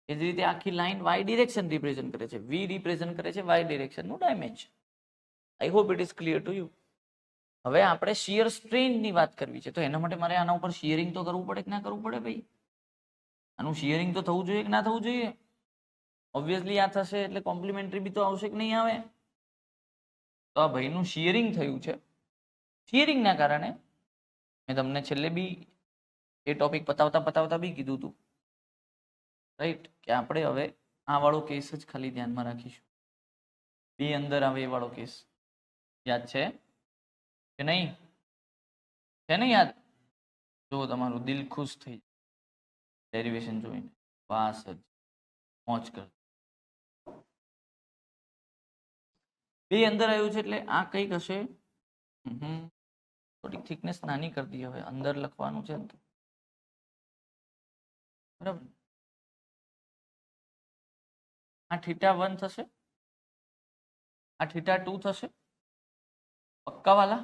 એ જ રીતે આખી લાઈન વાય ડિરેક્શન રિપ્રેઝન્ટ કરે છે. વી રિપ્રેઝન્ટ કરે છે વાય ડિરેક્શન નું dimension. I hope it is clear to you. હવે આપણે શિયર સ્ટ્રેન ની વાત કરવી છે, તો એના માટે મારે આના ઉપર શિયરિંગ તો કરવું પડે કે ના કરવું પડે ભાઈ? આનું શિયરિંગ તો થવું જોઈએ કે ના થવું જોઈએ? ઓબ્વિયસલી આ થશે એટલે કોમ્પ્લિમેન્ટરી બી તો આવશે કે નહીં આવે? તો આ ભાઈનું શિયરિંગ થયું છે. શિયરિંગના કારણે મેં તમને છેલ્લે બી એ ટોપિક પતાવતા બી કીધું હતું, રાઈટ, કે આપણે હવે આ વાળો કેસ જ ખાલી ધ્યાનમાં રાખીશું. બી અંદર આવે એ વાળો કેસ યાદ છે કે નહીં? છે ને યાદ? જો તમારું દિલ ખુશ થઈ જાય ડેરિવેશન જોઈને, વાસ જ મોજ કર. બે અંદર આવ્યું છે એટલે આ કંઈક હશે. થોડીક થિકનેસ નાની કરી દઈએ હવે, અંદર લખવાનું છે તો બરાબર. આ θ1 થશે, આ θ2 થશે. पक्का वाला?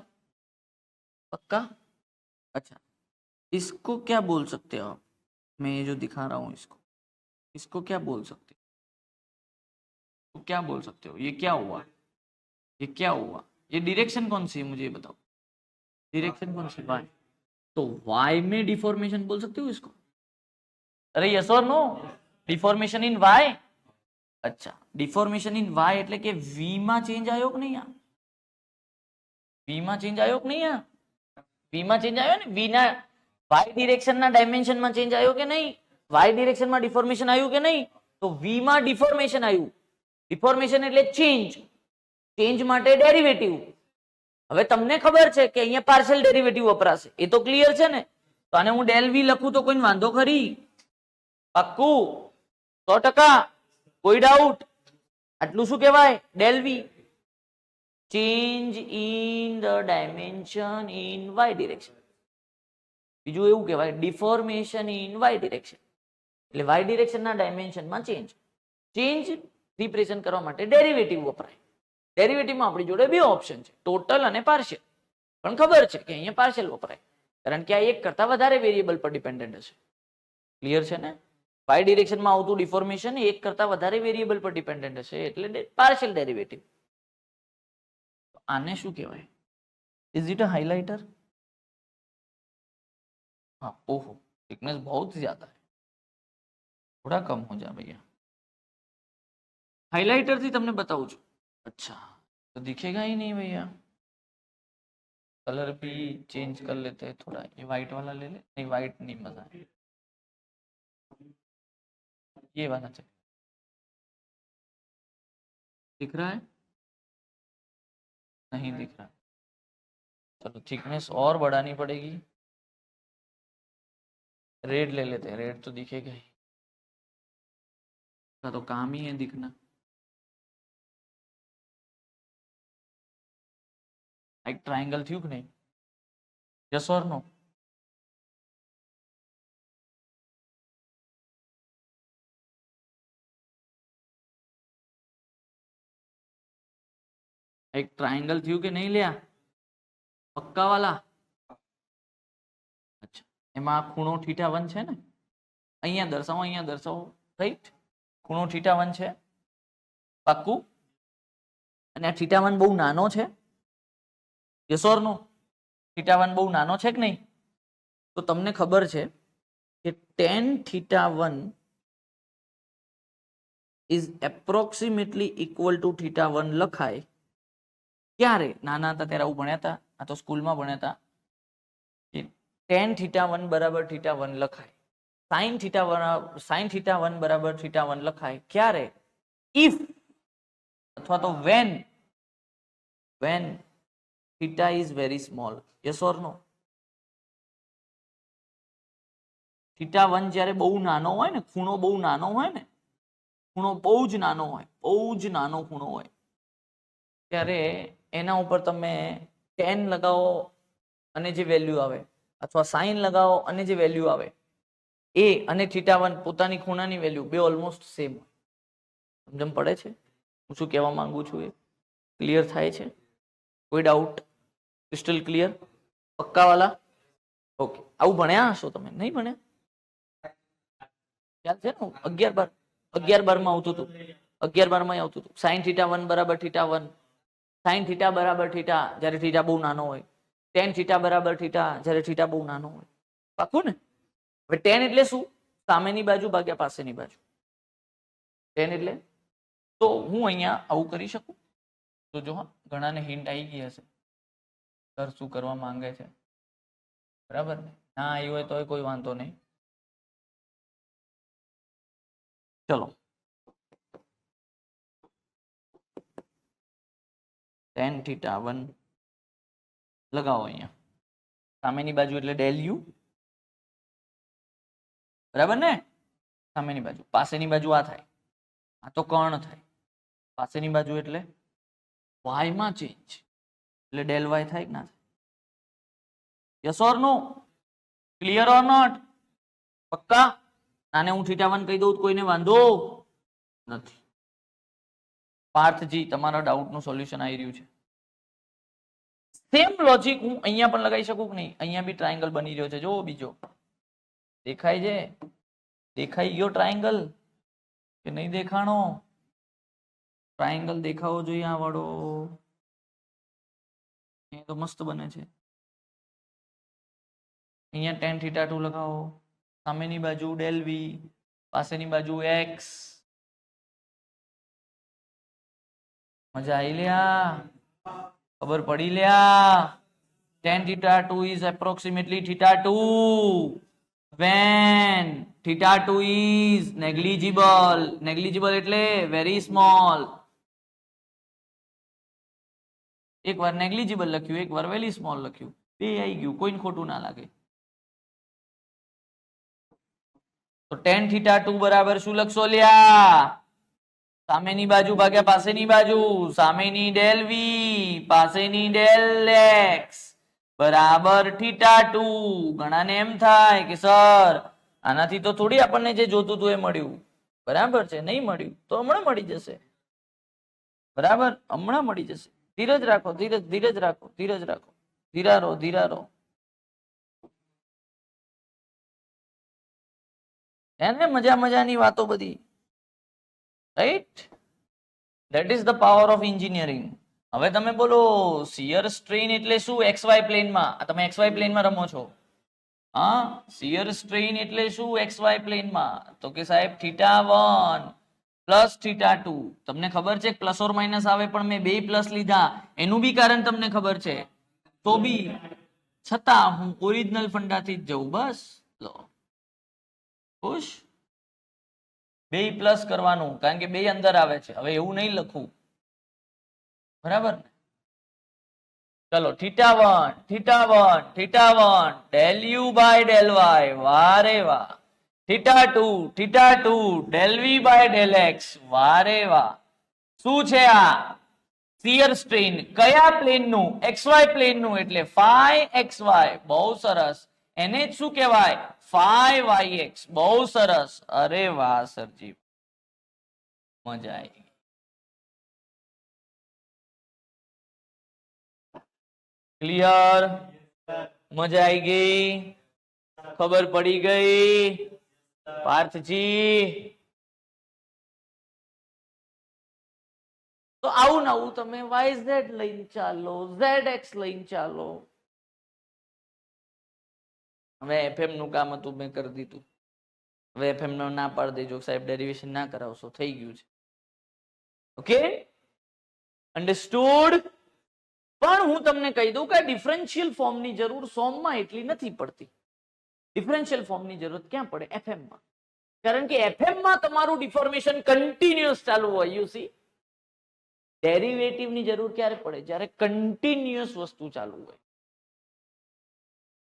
पक्का? अच्छा, इसको क्या बोल सकते हो आप? मैं ये जो दिखा रहा हूं इसको क्या बोल सकते हो? तो क्या बोल सकते हो? ये क्या हुआ? ये क्या हुआ? ये डायरेक्शन कौन सी है मुझे ये बताओ. डायरेक्शन कौन सी? वाई. तो वाई में डिफॉर्मेशन बोल सकते हो इसको? अरे यस और नो? डिफॉर्मेशन इन वाई. अच्छा, डिफॉर्मेशन इन वाई એટલે કે v માં ચેન્જ આવ્યો કે નહીં? v માં ચેન્જ આવ્યો કે નહીં? v માં ચેન્જ આવ્યો ને, v ના y ડિરેક્શન ના ડાયમેન્શન માં ચેન્જ આવ્યો કે નહીં? y ડિરેક્શન માં ડિફોર્મેશન આવ્યું કે નહીં? તો v માં ડિફોર્મેશન આવ્યું. ડિફોર્મેશન એટલે ચેન્જ. ચેન્જ માટે ડેરિવેટિવ. હવે તમને ખબર છે કે અહીંયા પાર્શિયલ ડેરિવેટિવ વપરાશે, એ તો ક્લિયર છે ને? તો આને હું ડેલ v લખું તો કોઈ વાંધો ખરી? પાક્કું 100%? કોઈ ડાઉટ? આટલું શું કહેવાય? Del v. Change in the dimension in y direction. બીજું એવું કહેવાય ડિફોર્મેશન ઇન y ડિરેક્શન. એટલે y ડિરેક્શનના ડાયમેન્શનમાં ચેન્જ. ચેન્જ રિપ્રેઝન્ટ કરવા માટે ડેરિવેટિવ વપરાય. ડેરિવેટિવમાં આપણી જોડે બે ઓપ્શન છે, ટોટલ અને પાર્શિયલ. પણ ખબર છે કે અહીંયા પાર્શિયલ વપરાય, કારણ કે આ એક કરતા વધારે વેરિયેબલ પર ડિપેન્ડન્ટ હશે. ક્લિયર છે ને? y ડિરેક્શનમાં આવતું ડિફોર્મેશન એક કરતા વધારે વેરિયેબલ પર ડિપેન્ડન્ટ હશે એટલે પાર્શિયલ ડેરિવેટિવ. आने शू कहवाय? Is it a highlighter? हाँ, ओहो, थिकनेस बहुत ज्यादा है, थोड़ा कम हो जा भैया. हाइलाइटर थी तमने बताऊं छू. अच्छा, तो दिखेगा ही नहीं भैया. कलर भी चेंज कर लेते हैं थोड़ा. ये वाइट वाला ले ले. नहीं, वाइट नहीं मजा है, ये वाला चाहिए. दिख रहा है? नहीं दिख रहा. चलो थिकनेस और बढ़ानी पड़ेगी. रेड ले लेते हैं, रेड तो दिखेगा ही, तो काम ही है दिखना. एक ट्रायंगल थी कि नहीं? यस और नो? एक ट्रायंगल थी कि नहीं लिया? पक्का वाला? अच्छा, एमा खूणो θ1 છે ને? અહીંયા દર્શાવો, રાઈટ? ખૂણો θ1 છે, પાક્કું? અને આ θ1 બહુ નાનો છે? યસ ઓર નો? θ1 બહુ નાનો છે કે નહીં? તો તમને ખબર છે કે tan θ1 is approximately equal to θ1 લખાય ક્યારે? નાના હતા ત્યારે આવું ભણ્યા હતા, આ તો સ્કૂલમાં ભણ્યા હતા. tan θ1 બરાબર θ1 લખાય. sin θ1 બરાબર θ1 લખાય ક્યારે? if અથવા તો when theta is very small. yes or no? θ1 જ્યારે બહુ નાનો હોય ને, ખૂણો બહુ નાનો હોય ને, ખૂણો બહુ જ નાનો હોય, બહુ જ નાનો ખૂણો હોય, ત્યારે એના ઉપર તમે tan લગાવો અને જે વેલ્યુ આવે, અથવા sin લગાવો અને જે વેલ્યુ આવે, એ અને θ1 પોતાની ખૂણાની વેલ્યુ બે ઓલમોસ્ટ સેમ હોય. સમજણ પડે છે હું શું કહેવા માંગુ છું? એ ક્લિયર થાય છે? કોઈ ડાઉટ? Crystal clear? પક્કા વાલા? ઓકે. આવું ભણ્યા હશો તમે? નહીં ભણ્યા? ખ્યાલ છે ને? 11-12 માં આવતું હતું. 11-12 માં આવતું હતું. sin θ1 બરાબર θ1, sin θ બરાબર θ, જ્યારે θ બહુ નાનો હોય. tan થીટા બરાબર થીટા, જ્યારે થીટા બહુ નાનો હોય. પાકું ને? હવે tan એટલે શું? સામેની બાજુ ભાગ્યા પાસેની બાજુ. tan એટલે તો હું અહીંયા આવું કરી શકું. તો જો ઘણાને હિન્ટ આવી ગઈ હશે સર શું કરવા માંગે છે, બરાબર ને? ના આવી હોય તો કોઈ વાંધો નહીં. ચલો tan થીટા 1 લગાવો અહીંયા. સામેની બાજુ એટલે ડેલ યુ, બરાબર ને? સામેની બાજુ. પાસેની બાજુ આ થાય, આ તો કર્ણ થાય. પાસેની બાજુ એટલે y માં ચેન્જ એટલે ડેલ y થાય કે ના થાય? Yes or no? Clear or not? પક્કા? આને હું થીટા 1 કહી દઉં તો કોઈને વાંધો નથી. પાર્થજી તમારા ડાઉટ નું સોલ્યુશન આવી રહ્યું છે. સેમ લોજિક હું અહીંયા પણ લગાવી શકું કે નહીં? અહીંયા બી ટ્રાયંગલ બની રહ્યો છે. જો બીજો દેખાય છે? દેખાઈ ગયો ટ્રાયંગલ કે નહીં દેખાણો? ટ્રાયંગલ દેખાવો જોઈએ આ વાળો. એ તો મસ્ત બને છે. અહીંયા tan થીટા 2 લગાવો. સામેની બાજુ ડેલ વી, પાસેની બાજુ x. મજા આવી લ્યા? ખબર પડી લ્યા? tan theta 2 is approximately theta 2 when theta 2 is negligible. Negligible એટલે very small. એક વાર negligible લખ્યું, એક વાર very small લખ્યું, બે આવી ગયું, કોઈને ખોટું ના લાગે. તો tan theta 2 બરાબર શું લખશો લ્યા? સામેની બાજુ ભાગ્યા પાસેની બાજુ. સામેની ડેલ વી, પાસેની ડેલ એક્સ બરાબર થીટા 2. ઘણાને એમ થાય કે સર આનાથી તો થોડી આપણને જે જોતું હતું એ મળ્યું. બરાબર છે, નહીં મળ્યું તો હમણાં મળી જશે. બરાબર, હમણાં મળી જશે. ધીરજ રાખો, ધીરજ રાખો, ધીરજ રાખો, ધીરા રહો, ધીરા રહો. એને મજાની વાતો બધી, right? That is the power of engineering. હવે તમે બોલો શિયર સ્ટ્રેઇન એટલે શું? XY પ્લેનમાં. તમે XY પ્લેનમાં રમો છો? હા, શિયર સ્ટ્રેઇન એટલે શું XY પ્લેનમાં? તો કે સાહેબ થીટા 1 પ્લસ થીટા 2. તમને ખબર છે પ્લસ ઓર માઇનસ આવે, પણ મેં બે પ્લસ લીધા. એનું બી કારણ તમને ખબર છે, તો બી છતાં હું ઓરિજિનલ ફંડાથી જ જઉં. બસ લો, ખુશ? બે પ્લસ કરવાનું, કારણ કે બે અંદર આવે છે. હવે એવું નહીં લખવું, બરાબર ને? ચલો theta 1 theta 1 theta 1 del U by del Y. વાહ રે વાહ. Theta 2 del V by del X. વાહ રે વાહ. શું છે આ? Shear strain. કયા પ્લેનનું? XY પ્લેનનું, એટલે ફાઈ XY. બહુ સરસ. એને જ શું કહેવાય? Phi YX. બહુ સરસ. અરે વાહ સરજી, મજા આવી. ક્લિયર? મજા આવી ગઈ? ખબર પડી ગઈ? પાર્થજી તો આવું ને આવું તમે YZ લઈને ચાલો, ZX લઈને ચાલો. હવે FM નું કામ હતું, મેં કરી દીધું. હવે FM નો ના પાડી દેજો સાહેબ, ડેરિવેશન ના કરાવશો, થઈ ગયું છે. Okay, understood? પણ હું તમને કહી દઉં કે ડિફરન્શિયલ ફોર્મની જરૂર સોમમાં એટલી નથી પડતી. ડિફરન્શિયલ ફોર્મની જરૂરત ક્યાં પડે? FM માં. કારણ કે FM માં તમારું ડિફોર્મેશન કન્ટિન્યુઅસ ચાલુ હોય. યુ સી, ડેરિવેટિવ ની જરૂર ક્યારે પડે? જ્યારે કન્ટિન્યુઅસ વસ્તુ ચાલુ હોય.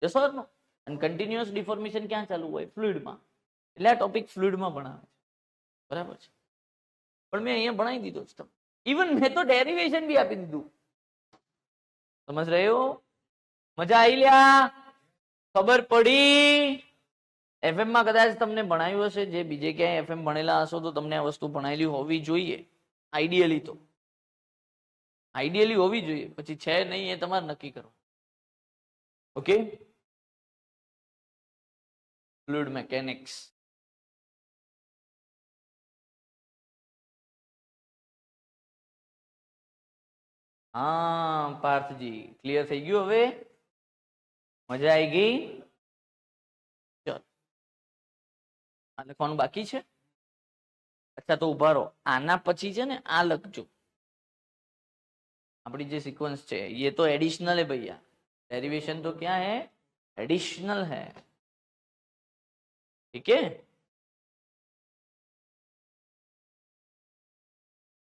યસ ઓર નો? અને કન્ટિન્યુઅસ ડિફોર્મેશન ક્યાં ચાલુ હોય? ફ્લુઇડમાં. એટલે આ ટોપિક ફ્લુઇડમાં ભણાવે છે, બરાબર છે? પણ મેં અહીંયા ભણાવી દીધો છે તમને. ઇવન મેં તો ડેરિવેશન બી આપી દીધું. સમજ રહ્યો? મજા આવી લ્યા? ખબર પડી? FM માં કદાચ તમને ભણાવ્યું હશે, જે બીજે ક્યાંય FM ભણેલા હશો તો તમને આ વસ્તુ ભણાયેલી હોવી જોઈએ. આઈડિયલી તો આઈડિયલી હોવી જોઈએ. પછી છે નહીં એ તમારે નક્કી કરો. Okay, fluid mechanics. હા પાર્થજી, ક્લિયર થઈ ગયું હવે? મજા આવી ગઈ? ચલો આ લખવાનું બાકી છે. અચ્છા તો ઉભા રહો, આના પછી છે ને આ લખજો. अपनी जो सीक्वेंस है ये तो एडिशनल है भैया, डेरिवेशन तो क्या है, एडिशनल है, ठीक है.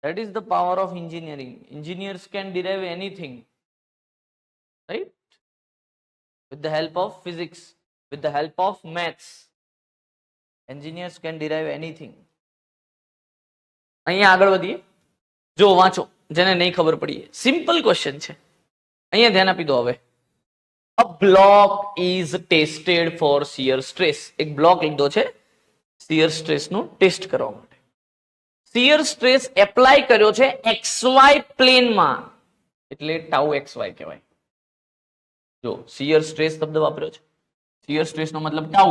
That is the power of engineering. Engineers can derive anything, right? With the help of physics, with the help of maths, engineers can derive anything. અહીંયા આગળ વધીએ. જો વાંચો જેને નહીં ખબર પડી, સિમ્પલ ક્વેશ્ચન છે, અહીંયા ધ્યાન આપી દો. હવે a block is tested for shear stress. એક બ્લોક લીધો છે શિયર સ્ટ્રેસ નું ટેસ્ટ કરવા માટે. શિયર સ્ટ્રેસ એપ્લાય કર્યો છે XY પ્લેનમાં, એટલે ટાઉ XY કહેવાય. જો શિયર સ્ટ્રેસ શબ્દ વાપર્યો છે, શિયર સ્ટ્રેસ નો મતલબ ટાઉ,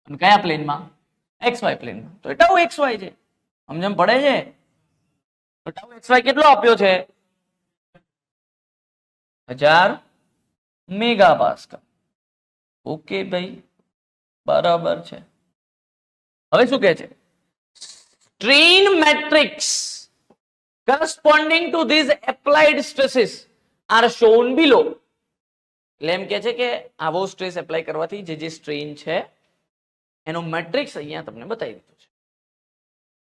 અને કયા પ્લેનમાં? XY પ્લેનમાં, તો ટાઉ XY છે. સમજણ પડે છે? તો ટાઉ XY કેટલો આપ્યો છે? 1000 મેગાપાસ્કલ. ઓકે ભાઈ, બરાબર છે. હવે શું કહે છે? strain matrix corresponding to these applied stresses are shown below. એટલે એમ કે છે કે આવો સ્ટ્રેસ એપ્લાય કરવાથી જે સ્ટ્રેન છે એનો મેટ્રિક્સ અહીંયા તમને બતાવી દીધો છે.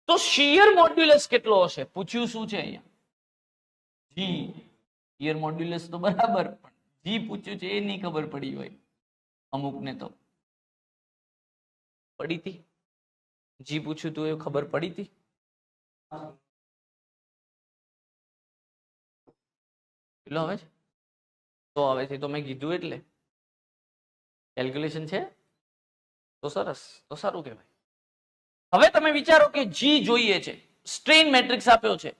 તો શિયર મોડ્યુલસ કેટલો હશે પૂછ્યું. શું છે અહીંયા? જી. શિયર મોડ્યુલસ તો બરાબર, પણ જી પૂછ્યું છે એ નહીં ખબર પડી હોય અમુકને. તો પડી હતી? જી પૂછ્યું તું એ ખબર પડી હતી? કેટલો આવે છે? તો આવે છે. તો મેં કીધું એટલે કેલ્ક્યુલેશન છે તો સરસ, તો સારું કહેવાય. હવે તમે વિચારો કે જી જોઈએ છે, સ્ટ્રેન મેટ્રિક્સ આપ્યો છે,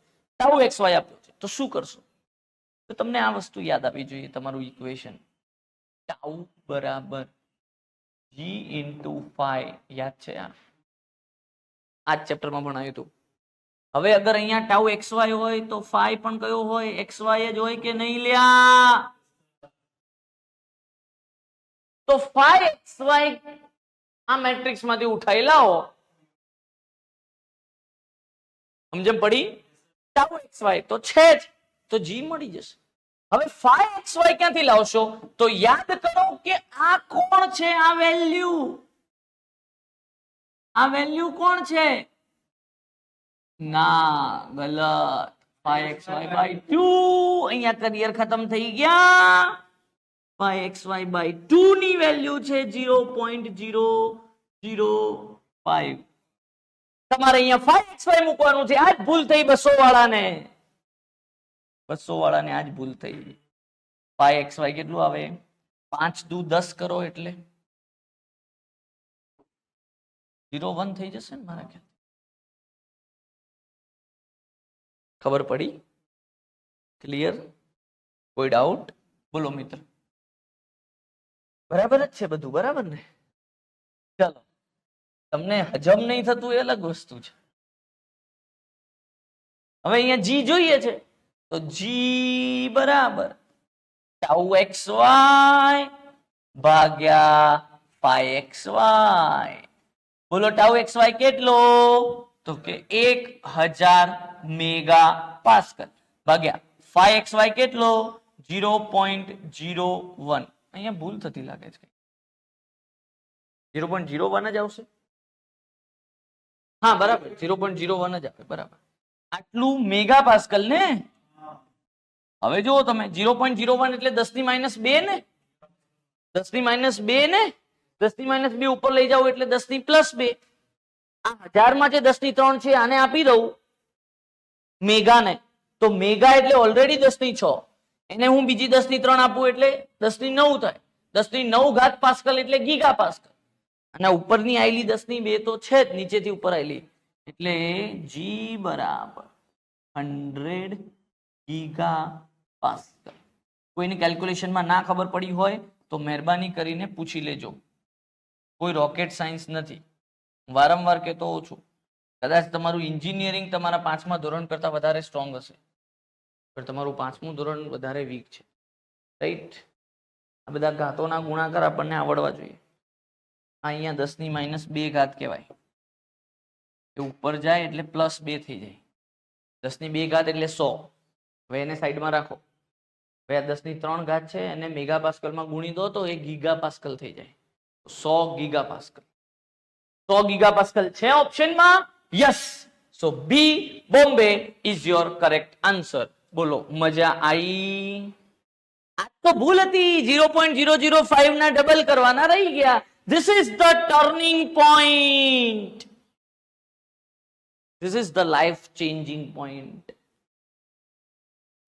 ટાઉ XY આપ્યો છે, તો શું કરશો? તો તમને આ વસ્તુ યાદ આપવી જોઈએ. તમારું ઇક્વેશન ટાઉ બરાબર જી ઇન્ટુ ફાઈ યાદ છે? આ જ ચેપ્ટરમાં ભણાવ્યું હતું. હવે અગર અહીંયા ટાઉ XY હોય તો ફાઈ પણ કયો હોય? XY જ હોય કે નહીં લ્યા? તો ફાઈ XY આ મેટ્રિક્સ માંથી ઉઠાઈ લાવો. સમજણ પડી? ટાઉ XY તો છે જ, તો જી મળી જશે. હવે ફાઈ XY ક્યાંથી લાવશો? તો યાદ કરો કે આ કોણ છે? આ વેલ્યુ, આ વેલ્યુ કોણ છે? ના, ગલત. 5xy/2. અહીંયા કરિયર ખતમ થઈ ગયા. 5xy/2 ની વેલ્યુ છે 0.005. તમારે અહીંયા 5xy મૂકવાનું છે. આજ ભૂલ થઈ 200 વાળાને. 200 વાળાને આજ ભૂલ થઈ. 5xy કેટલું આવે? 5 દુ 10 કરો એટલે 0.1 થઈ જશે ને મારા ખ્યાલ. ખબર પડી? ક્લિયર? કોઈ ડાઉટ? બોલો મિત્ર. બરાબર જ છે બધું, બરાબર ને? ચાલો, તમને હજમ નહીં થતું એ અલગ વસ્તુ છે. હવે અહીંયા જી જોઈએ છે, તો જી બરાબર ટાઉ XY ભાગ્યા 5xy. બોલો ટાઉ XY કેટલો? તો કે 1000 મેગાપાસ્કલ ભાગ્યા 5xy કેટલો? 0.01. અહીંયા ભૂલ થતી લાગે છે. 0.01 જ આવશે. હા બરાબર, 0.01 જ આવે. બરાબર, આટલું મેગાપાસ્કલ ને. હવે જુઓ તમે, 0.01 એટલે 10⁻² ને, 10⁻² ને, 10⁻² ઉપર લઈ જાઓ એટલે 10⁻+2. આ 1000 માં જે 10⁻³ છે આને આપી દઉં મેગા ને, તો મેગા એટલે ઓલરેડી 10⁻6. એને હું બીજી 10⁻³ આપું એટલે 10⁻9 થાય. 10⁻9 ઘાત પાસ્કલ એટલે ગીગા પાસ્કલ. અને ઉપરની આયેલી 10⁻2 તો છે જ, નીચેથી ઉપર આયેલી, એટલે જી બરાબર 100 ગીગા પાસ્કલ. કોઈને કેલ્ક્યુલેશનમાં ના ખબર પડી હોય તો મહેરબાની કરીને પૂછી લેજો. કોઈ રોકેટ સાયન્સ નથી. વારંવાર કહેતો હોઉં છું, કદાચ તમારું એન્જિનિયરિંગ તમારા 5મા ધોરણ કરતા વધારે સ્ટ્રોંગ હશે, પણ તમારું 5મું ધોરણ વધારે વીક છે, રાઈટ? આ બધા ઘાતોના ગુણાકાર આપણને આવડવા જોઈએ. અહીંયા 10 ની -2 ઘાત કહેવાય. એ ઉપર જાય એટલે +2 થઈ જાય. 10 ની 2 ઘાત એટલે 100. હવે એને સાઈડમાં રાખો. હવે આ 10 ની 3 ઘાત છે એને મેગાપાસ્કલમાં ગુણી દો તો એ ગીગાપાસ્કલ થઈ જાય. 100 ગીગાપાસ્કલ. 100 ગીગાપાસ્કલ છે ઓપ્શનમાં? Yes. So B Bombay is your correct answer. બોલો મજા આવી? આ તો ભૂલ હતી. 0.005 ના ડબલ કરવાના રહી ગયા. This is the turning point. This is the life changing point.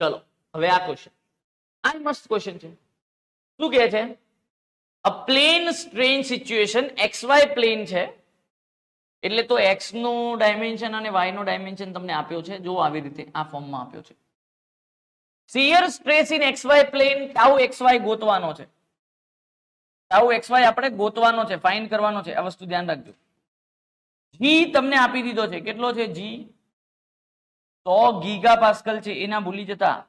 ચલો હવે આ ક્વેશ્ચન, આ મસ્ત ક્વેશ્ચન છે. શું કહે છે? A plane strain situation XY plane છે એટલે તો x નું ડાયમેન્શન અને y નો ડાયમેન્શન તમને આપ્યો છે. જો આવી રીતે આ ફોર્મમાં આપ્યો છે. Shear stress in XY plane tau XY ગોતવાનો છે. ટાઉ XY આપણે ગોતવાનો છે, ફાઇન્ડ કરવાનો છે. આ વસ્તુ ધ્યાન રાખજો. જી તમને આપી દીધો છે. કેટલો છે જી? 100 ગીગાપાસ્કલ છે. એના ભૂલી જતા.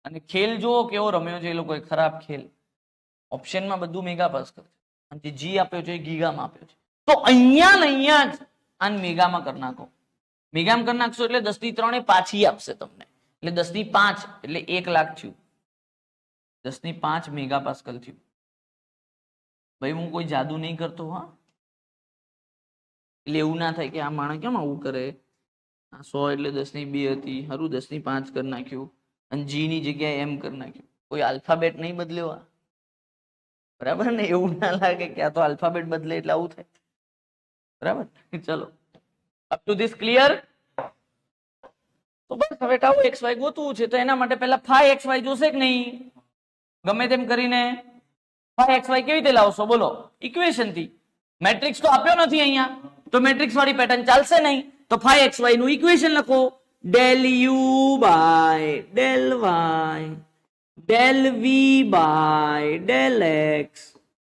અને ખેલ જુઓ કેવો રમ્યો છે એ લોકોએ, ખરાબ ખેલ. ઓપ્શનમાં બધું મેગાપાસ્કલ છે અને જે જી આપ્યો છે એ ગીગામાં આપ્યો છે. તો અહીંયા ને અહીંયા જ આને મેગામાં કરી નાખો. મેગામાં કરી નાખશો એટલે 10 ની 3 એ પાછી આપશે તમને. એટલે 10 ની 5 એટલે 1 લાખ થયું. 10 ની 5 મેગાપાસ્કલ થયું. ભાઈ હું કોઈ જાદુ નહીં કરતો. હા, એટલે એવું ના થાય કે આ માણસ કેમ આવું કરે. 100 એટલે 10 ની 2 હતી, હારું 10 ની 5 કરી નાખ્યું અને જી ની જગ્યાએ એમ કરી નાખ્યું. કોઈ આલ્ફાબેટ નહીં બદલ્યો. બરાબર ને? એવું ના લાગે કે આ તો આલ્ફાબેટ બદલે એટલે આવું થાય. બરાબર? ચલો, અપ ટુ ધીસ ક્લિયર? તો બસ હવે ટાઉ XY ગોતવું છે તો એના માટે પહેલા phi XY જોશે કે નહીં? ગમે તેમ કરીને phi XY કેવી રીતે લાવશો બોલો? ઇક્વેશન થી. મેટ્રિક્સ તો આપ્યો નથી અહીંયા, તો મેટ્રિક્સ વાળી પેટર્ન ચાલશે નહીં. તો phi XY નું ઇક્વેશન લખો. del u by del y del v by del x.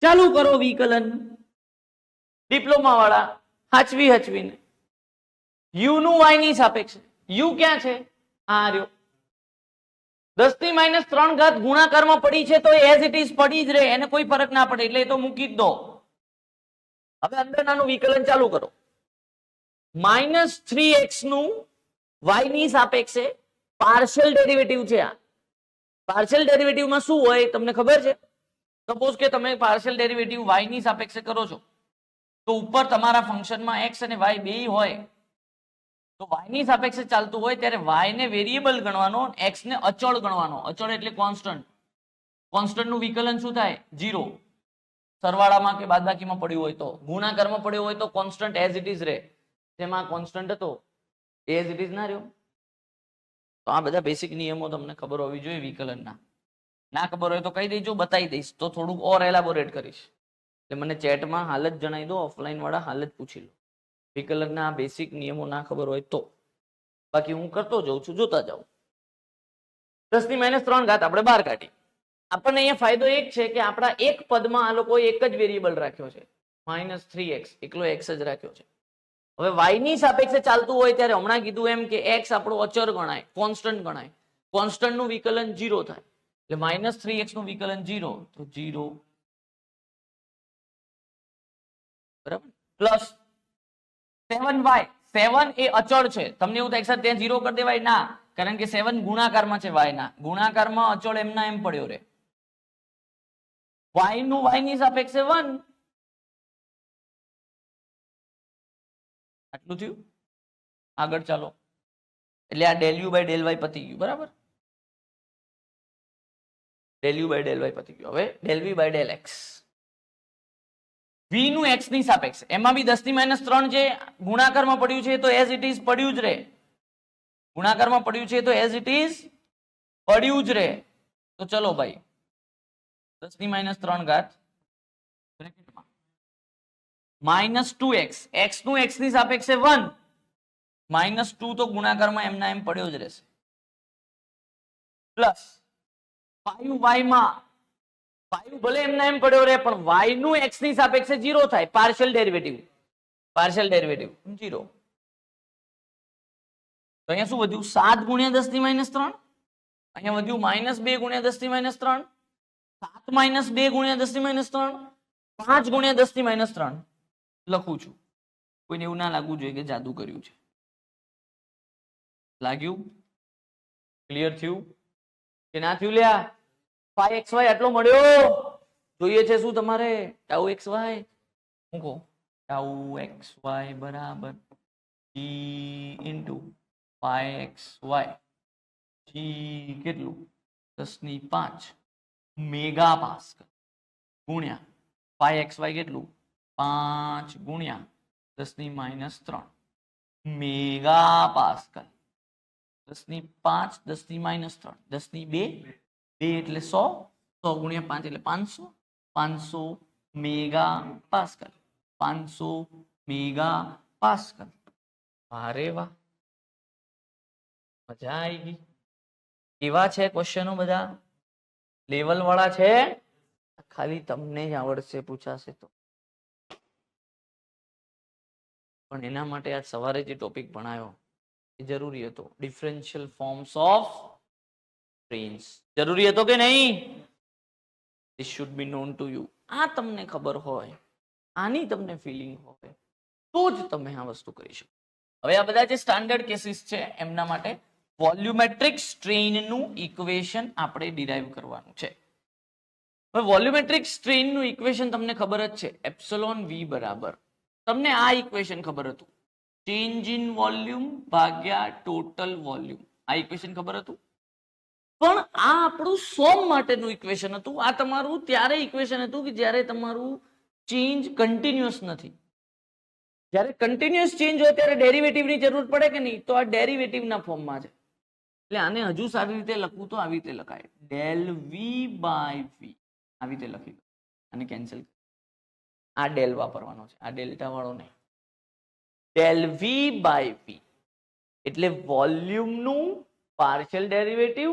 ચાલુ કરો વિકલન. ડિપ્લોમા વાળા હચવીને u નું y ની સાપેક્ષે. u ક્યાં છે? આ રહ્યો. 10 ની -3 ઘાત ગુણાકારમાં પડી છે તો એઝ ઇટ ઇઝ પડી જ રહે, એને કોઈ ફરક ના પડે એટલે એ તો મૂકી જ દો. હવે અંદરનાનું વિકલન ચાલુ કરો. -3x નું y ની સાપેક્ષે પાર્શિયલ ડેરિવેટિવ છે. આ પાર્શિયલ ડેરિવેટિવમાં શું હોય તમને ખબર છે? સપોઝ કે તમે પાર્શિયલ ડેરિવેટિવ y ની સાપેક્ષે કરો છો તો ઉપર તમારા ફંક્શનમાં x અને y બેય હોય. તો y ની સાપેક્ષે ચાલતું હોય ત્યારે y ને વેરિયેબલ ગણવાનો, x ને અચળ ગણવાનો. અચળ એટલે કોન્સ્ટન્ટ. કોન્સ્ટન્ટ નું વિકલન શું થાય? 0. સરવાળામાં કે બાદબાકીમાં પડ્યું હોય તો, ગુણાકારમાં પડ્યું હોય તો કોન્સ્ટન્ટ એઝ ઇટ ઇઝ રહે. જેમાં કોન્સ્ટન્ટ હતો એઝ ઇટ ઇઝ ના રહ્યો. તો આ બધા બેસિક નિયમો તમને ખબર હોવી જોઈએ વિકલનના. ના ખબર હોય તો કહી દેજો, બતાવી દઈશ તો થોડુંક ઓર એલાબોરેટ કરીશ. એટલે મને ચેટમાં હાલ જ જણાવી દો, ઓફલાઈન વાળા હાલ જ પૂછી લો વિકલનના બેસિક નિયમો ના ખબર હોય તો. બાકી હું કરતો જાઉં છું, જોતા જાઉં. 10 ની -3 ઘાત આપણે બહાર કાઢી. આપણને અહીંયા ફાયદો એક છે કે આપણા એક પદમાં આ લોકો એક જ વેરિયેબલ રાખ્યો છે. -3x એકલો x જ રાખ્યો છે. હવે y ની સાપેક્ષે ચાલતું હોય ત્યારે હમણાં કીધું એમ કે x આપણો અચળ ગણાય, કોન્સ્ટન્ટ ગણાય. કોન્સ્ટન્ટ નું વિકલન 0 થાય. એટલે -3x નું વિકલન 0 તો 0 બરાબર પ્લસ 7y. 7 એ અચળ છે. તમને એવું થાય સર ત્યાં 0 કરી દેવાય? ના, કારણ કે 7 ગુણાકારમાં છે. y ના ગુણાકારમાં અચળ એમના એમ પડ્યો રે. y નું y ની સાપેક્ષે 1. આટલું થયું. આગળ ચાલો. એટલે આ del u by del y પતી ગયું. બરાબર? del u by del y પતી ગયું. હવે del v by del x. v નું x ની સાપેક્ષે, એમાં બી 10 ની -3 જે ગુણાકારમાં પડ્યું છે તો એઝ ઇટ ઇઝ પડ્યું જ રહે. ગુણાકારમાં પડ્યું છે તો એઝ ઇટ ઇઝ પડ્યું જ રહે. તો ચલો ભાઈ 10 ની -3 ઘાત -2x. x નું x ની સાપેક્ષે 1. -2 તો ગુણાકારમાં એમના એમ પડ્યો જ રહેશે. પ્લસ 5y માં 5 ભલે એમના એમ પડ્યો રહે પણ y નું x ની સાપેક્ષે 0 થાય. Partial derivative 0. તો અહીંયા શું વધ્યું? 7 × 10 ની -3. અહીંયા વધ્યું -2 × 10 ની -3. 7 માઇનસ 2 ગુણ્યા 10 ની માઇનસ 3, 5 ગુણ્યા 10 ની માઇનસ 3 લખું છું. કોઈને એવું ના લાગવું જોઈએ કે જાદુ કર્યું છે. લાગ્યું? ક્લિયર થયું કે ના થયું? લ્યા 5xy આટલો મળ્યો. જોઈએ છે શું તમારે? ટાઉ xy મૂકો. ટાઉ xy બરાબર g ઇન્ટુ 5xy. g કેટલું? 10 ની 5 મેગા પાસ્કલ ગુણ્યા 5xy કેટલું? 5 ગુણ્યા 10 ની માઇનસ 3 મેગા પાસ્કલ. 10 ની 5 10 ની માઇનસ 3 10 ની 2 2 એટલે 100 100 ગુણ્યા 5 એટલે 500 500 મેગા પાસ્કલ 500 મેગા પાસ્કલ. અરે વાહ, મજા આવી ગઈ. કેવા છે ક્વેશ્ચનો? બધા લેવલ વાળા છે. ખાલી તમને જ આવડશે પૂછાશે તો. પણ એના માટે આજ સવારે જે ટોપિક ભણાયો એ જરૂરી હતો. ડિફરન્શિયલ ફોર્મ્સ ઓફ સ્ટ્રેન્સ જરૂરી હતો કે નહીં? This should be non to you. આ તમને ખબર હોય, આની તમને ફિલિંગ હોય તો જ તમે આ વસ્તુ કરી શકો. હવે આ બધા જે સ્ટાન્ડર્ડ કેસીસ છે એમના માટે વોલ્યુમેટ્રિક સ્ટ્રેઇનનું ઇક્વેશન આપણે ડિરાઈવ કરવાનું છે. હવે વોલ્યુમેટ્રિક સ્ટ્રેઇનનું ઇક્વેશન તમને ખબર જ છે, એપ્સિલોન v બરાબર. તમને આ ઇક્વેશન ખબર હતું, ચેન્જ ઇન વોલ્યુમ ભાગ્યા ટોટલ વોલ્યુમ. આ ઇક્વેશન ખબર હતું. પણ આ આપણું સોમ માટેનું ઇક્વેશન હતું. આ તમારું ત્યારે ઇક્વેશન હતું કે જ્યારે તમારું ચેન્જ કન્ટિન્યુઅસ નથી. જ્યારે કન્ટિન્યુઅસ ચેન્જ હોય ત્યારે ડેરિવેટિવની જરૂર પડે કે નહીં? તો આ ડેરિવેટિવના ફોર્મમાં છે. એટલે આને હજુ સારી રીતે લખવું તો આવી રીતે લખાય, ડેલ વી બાય વી. આવી રીતે લખી દો. આને કેન્સલ. આ ડેલ વાપરવાનો છે, આ ડેલ્ટા વાળો નહીં. ડેલ વી બાય વી એટલે વોલ્યુમનું પાર્શિયલ ડેરિવેટિવ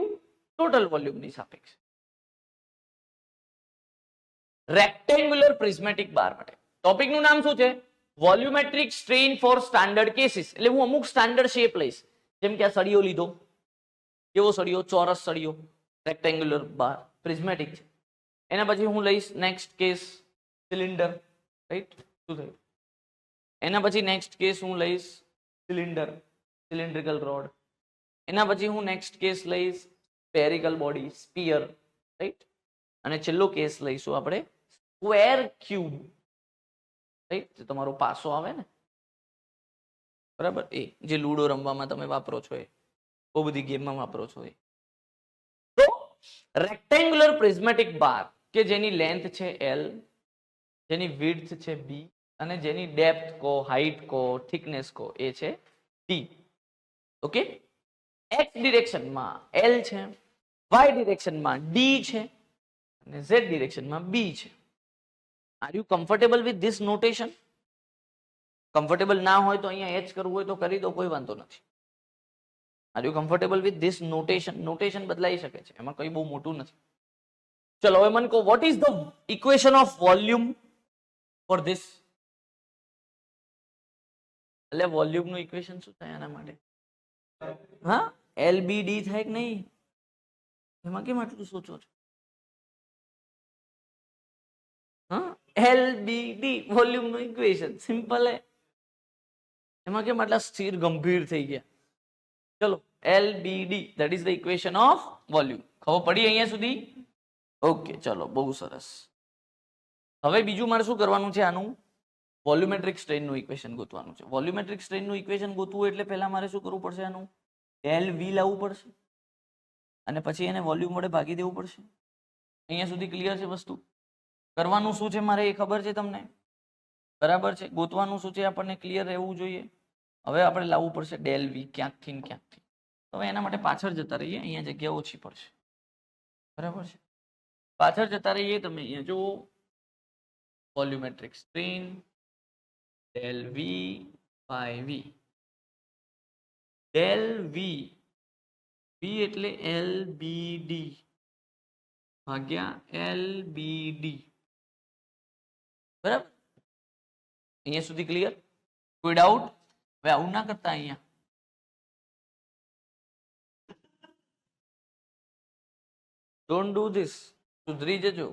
ટોટલ વોલ્યુમની સાપેક્ષે. રેક્ટેન્ગ્યુલર પ્રિઝમેટિક બાર માટે ટોપિકનું નામ શું છે? Volumetric strain for standard cases. એટલે હું અમુક સ્ટાન્ડર્ડ શેપ લઈશ. જેમ કે આ સળિયો લીધો. કેવો સળિયો? ચોરસ સળિયો, રેક્ટેન્ગ્યુલર બાર, પ્રિઝમેટિક છે. એના પછી હું લઈશ નેક્સ્ટ કેસ સિલિન્ડર, રાઈટ? શું થયું? એના પછી નેક્સ્ટ કેસ હું લઈશ સિલિન્ડર, સિલિન્ડ્રિકલ રોડ. એના પછી હું નેક્સ્ટ કેસ લઈશ સ્ફેરિકલ બોડી, સ્ફિયર, રાઈટ? અને છેલ્લો કેસ લઈશું આપણે સ્ક્વેર ક્યુબ, રાઈટ? તમારો પાસો આવે ને, બરાબર? એ જે લૂડો રમવામાં તમે વાપરો છો, એ બહુ બધી ગેમમાં વાપરો છો. એ તો રેક્ટેન્ગ્યુલર પ્રિઝમેટિક બાર કે જેની લેન્થ છે L, જેની વિડ્થ છે B અને જેની ડેપ્થ કો, હાઈટ કો, થિકનેસ કો એ છે D. ઓકે? x ડિરેક્શનમાં L છે, y ડિરેક્શનમાં D છે અને z ડિરેક્શનમાં B છે. Are you comfortable with this notation? Comfortable ના હોય તો અહીંયા h કરવું હોય તો કરી દો, કોઈ વાંધો નથી. Are you comfortable with this notation? Notation બદલાઈ શકે છે, એમાં કઈ બહુ મોટું નથી. ચલો હવે મને કહો, what is the equation of volume for this? એટલે વોલ્યુમનું ઇક્વેશન શું થાય આના માટે? હા, LBD થાય કે નહીં? એમાં કેમ આટલું સોચો છો? હા, LBD વોલ્યુમનું ઇક્વેશન સિમ્પલ હે. એમાં કેમ આટલા સ્થિર ગંભીર થઈ ગયા? ચલો, LBD that is the equation of volume. ખબર પડી અહીંયા સુધી? ઓકે, ચલો, બહુ સરસ. હવે બીજું મારે શું કરવાનું છે? આનું વોલ્યુમેટ્રિક સ્ટ્રેઇનનું ઇક્વેશન ગોતવાનું છે. વોલ્યુમેટ્રિક સ્ટ્રેઇનનું ઇક્વેશન ગોતવું એટલે પહેલા મારે શું કરવું પડશે? આનું ડેલ વી લાવવું પડશે અને પછી એને વોલ્યુમ વડે ભાગી દેવું પડશે. અહીંયા સુધી ક્લિયર છે વસ્તુ? કરવાનું શું છે મારે એ ખબર છે તમને? બરાબર છે? ગોતવાનું શું છે આપણને ક્લિયર રહેવું જોઈએ. હવે આપણે લાવવું પડશે ડેલ વી ક્યાંકથી ને ક્યાંકથી. હવે એના માટે પાછળ જતા રહીએ, અહીંયા જગ્યા ઓછી પડશે. બરાબર છે? પાછળ જતા રહીએ. તમે અહીંયા જુઓ, volumetric strain del V by V. Del V, V એટલે LBD ભાગ્યા LBD. બરાબર? અહીંયા સુધી ક્લિયર? કોઈ ડાઉટ? હવે આવું ના કરતા અહીંયા. Don't do this. સુધરી જજો,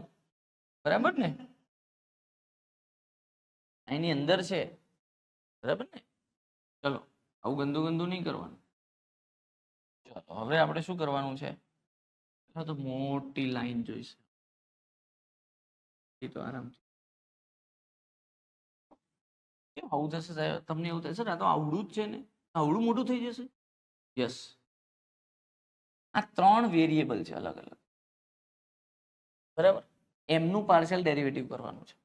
બરાબર ને? એની અંદર છે, બરાબર ને? ચલો આવું ગંદુ ગંદુ નહીં કરવાનું. ચલો હવે આપણે શું કરવાનું છે? તો મોટી લાઈન જોઈશે, એ તો આરામથી કેમ આવું થશે સાહેબ? તમને એવું થશે ને આ તો આવડું જ છે ને, આવડું મોટું થઈ જશે. યસ, આ 3 વેરિયેબલ છે અલગ અલગ, બરાબર? એમનું પાર્શિયલ ડેરિવેટિવ કરવાનું છે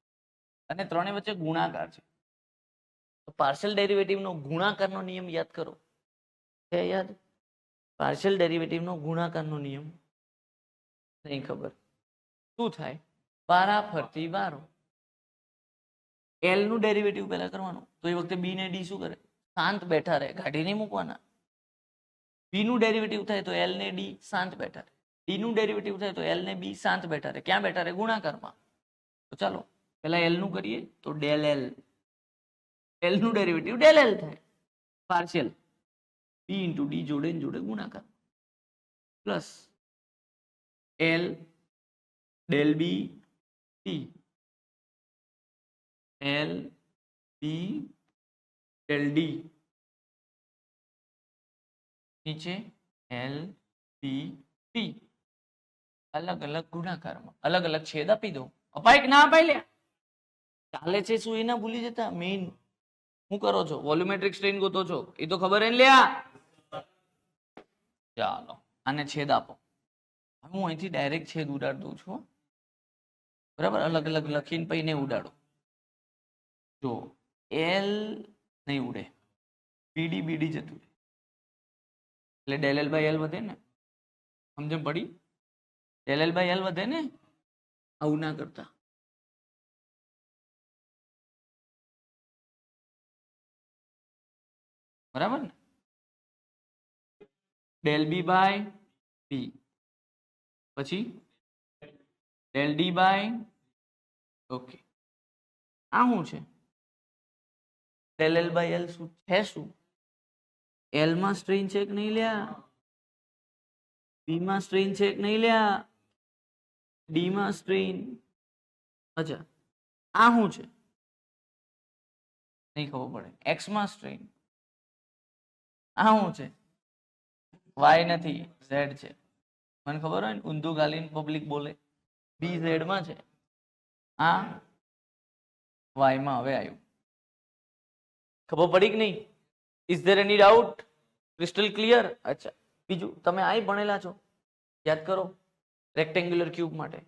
અને ત્રણે વચ્ચે ગુણાકાર છે. તો પાર્શિયલ ડેરિવેટિવનો ગુણાકારનો નિયમ યાદ કરો. છે યાદ? પાર્શિયલ ડેરિવેટિવનો ગુણાકારનો નિયમ નહીં ખબર? શું થાય? વારા ફરતી વારો. એલ નું ડેરિવેટિવ પહેલા કરવાનું, તો એ વખતે બી ને ડી શું કરે? શાંત બેઠા રહે, કાઢી નહીં મૂકવાના. બી નું ડેરિવેટિવ થાય તો એલ ને ડી શાંત બેઠા રહે. ડી નું ડેરિવેટિવ થાય તો એલ ને બી શાંત બેઠા રહે. ક્યાં બેઠા રહે? ગુણાકારમાં. તો ચાલો પહેલા એલ નું કરીએ તો ડેલ એલ, એલ નું ડેરિવેટિવ ડેલ એલ થાય, પાર્શિયલ બી ઇન્ટુ ડી જોડે ને જોડે ગુણાકાર plus L del B D, L B del D, નીચે એલ બી ડી, અલગ અલગ ગુણાકારમાં અલગ અલગ છેદ આપી દો. અપાય કે ના અપાય? લે ચાલે છે શું એ ના ભૂલી જતા. મેઇન શું કરો છો? વોલ્યુમેટ્રિક સ્ટ્રેન ગોતો છો, એ તો ખબર હે ને લ્યા. ચાલો આને છેદ આપો. હું અહીંથી ડાયરેક્ટ છેદ ઉડાડી દઉં છું, બરાબર? અલગ અલગ લખીને પછી ને ઉડાડો. જો એલ નહીં ઉડે, બીડી બીડી જતું રહે, એટલે ડેલ એલ બાય એલ વધે ને. સમજણ પડી? ડેલ એલ બાય એલ વધે ને, આવું ના કરતા. બરાબર ને? ડેલ બી બાય બી, પછી ડેલ ડી બાય, ઓકે. આ શું છે? ડેલ એલ બાય એલ શું છે? શું એલ માં સ્ટ્રેન છે કે નહીં લ્યા? બી માં સ્ટ્રેન છે કે નહીં લ્યા? ડી માં સ્ટ્રેન. અચ્છા આ શું છે? નહીં ખબર પડે. એક્સ માં સ્ટ્રેન. આ શું છે? વાય નથી, ઝેડ છે. મને ખબર હોય ને, ઊંધું ગાલીને પબ્લિક બોલે. બી ઝેડ માં છે, આ વાય માં હવે આવ્યું. ખબર પડી કે નહીં? Is there any doubt? Crystal clear? અચ્છા બીજું તમે આ ભણેલા છો, યાદ કરો. રેક્ટેંગ્યુલર ક્યુબ માટે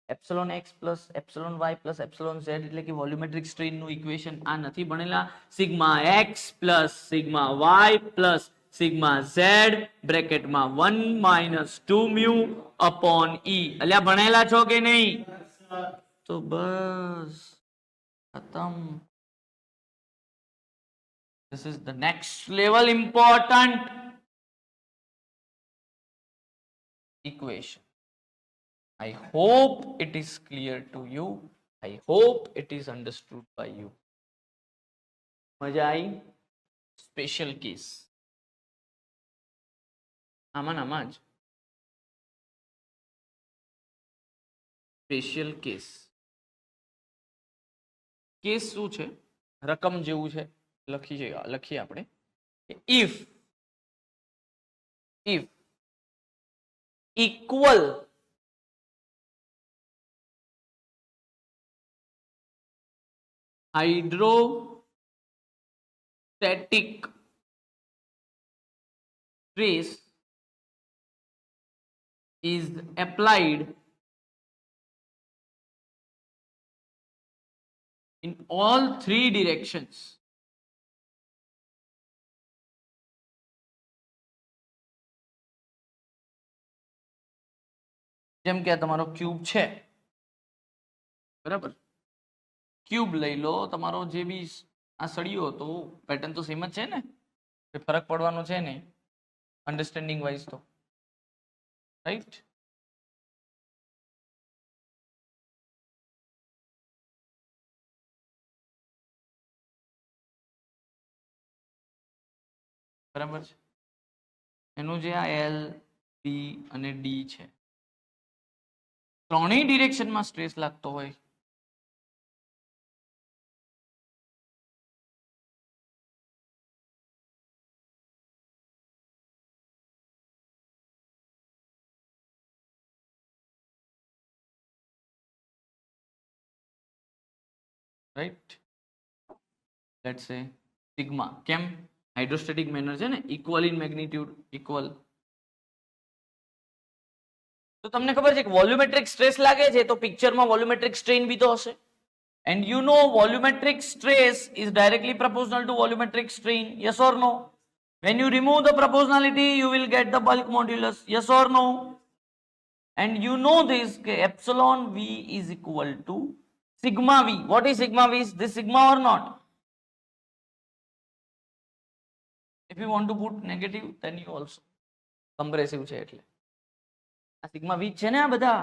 epsilon X plus epsilon Y plus epsilon Z એટલે કે વોલ્યુમેટ્રિક સ્ટ્રેનનું ઇક્વેશન આ નથી ભણેલા? Sigma X plus sigma Y plus sigma Z બ્રેકેટમાં 1 માઇનસ 2 મ્યુ અપોન ઈ. અલ્યા ભણેલા છો કે નહીં? તો બસ ખતમ. This is the next level important equation. I hope it is clear to you. I hope it is understood by you. મજા આવી? સ્પેશિયલ કેસ આમાં જ સ્પેશિયલ કેસ. કેસ શું છે? રકમ જેવું છે. લખીએ આપણે if equal hydrostatic stress is applied in all 3 directions. જેમ કે તમારો ક્યુબ છે, બરાબર? ક્યુબ લઈ લો, તમારો જે બી આ સળિયો હતો, પેટર્ન તો સેમ જ છે ને, ફરક પડવાનો છે ને અન્ડરસ્ટેન્ડિંગ વાઇઝ તો, રાઈટ? બરાબર છે. એનું જે આ એલ બી અને ડી છે, ત્રણેય ડિરેક્શનમાં સ્ટ્રેસ લાગતો હોય રાઈટ. લેટ્સ સે સિગ્મા. કેમ? હાઇડ્રોસ્ટેટિક મેનર છે ને, ઇક્વલ ઇન મેગ્નિટ્યુડ, ઇક્વલ. તો તમને ખબર છે કે વોલ્યુમેટ્રિક સ્ટ્રેસ લાગે છે તો પિક્ચરમાં વોલ્યુમેટ્રિક સ્ટ્રેન બી તો હશે. And you know volumetric stress is directly proportional to volumetric strain. Yes or no? When you remove the proportionality, you will get the bulk modulus. Yes or no? And you know this, epsilon V is equal to sigma V. What is sigma V? Is this sigma or not? If you want to put negative, then you also. Compressive છે એટલે. આ સિગ્મા V છે ને આ બધા.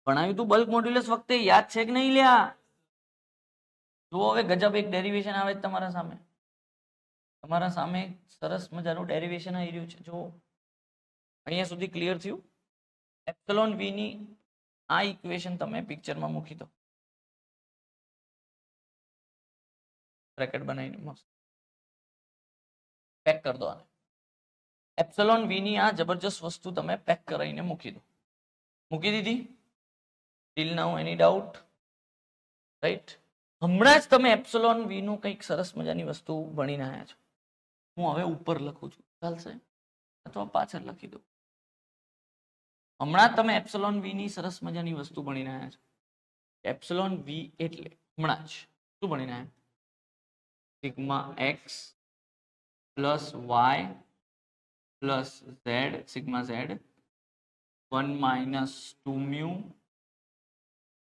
ભણાવ્યું તું બલ્ક મોડ્યુલસ વખતે, યાદ છે કે નહીં લ્યા? જુઓ હવે ગજબ એક ડેરિવેશન આવે તમારા સામે. તમારા સામે સરસ મજાનું ડેરિવેશન આવી રહ્યું છે. જુઓ અહીંયા સુધી ક્લિયર થયું? એપ્સિલોન V ની આ ઇક્વેશન તમે પિક્ચરમાં મૂકી દો. બ્રેકેટ બનાવીને મસ્ત પેક કરી દો આને. એપ્સિલોન V ની આ જબરજસ્ત વસ્તુ તમે પેક કરીને મૂકી દો. મૂકી દીધી? ટીલ નાઉ એની ડાઉટ? રાઈટ. હમણાં જ તમે એપ્સિલોન V નું કંઈક સરસ મજાની વસ્તુ ભણીને આવ્યા છો. હું હવે ઉપર લખું છું, ચાલશે? અથવા પાછળ લખી દઉં. હમણાં જ તમે એપ્સિલોન V ની સરસ મજાની વસ્તુ ભણીને આવ્યા છો. એપ્સિલોન V એટલે હમણાં જ શું ભણીને આવ્યા? Sigma X plus Y plus Z, sigma Z 1 minus 2 mu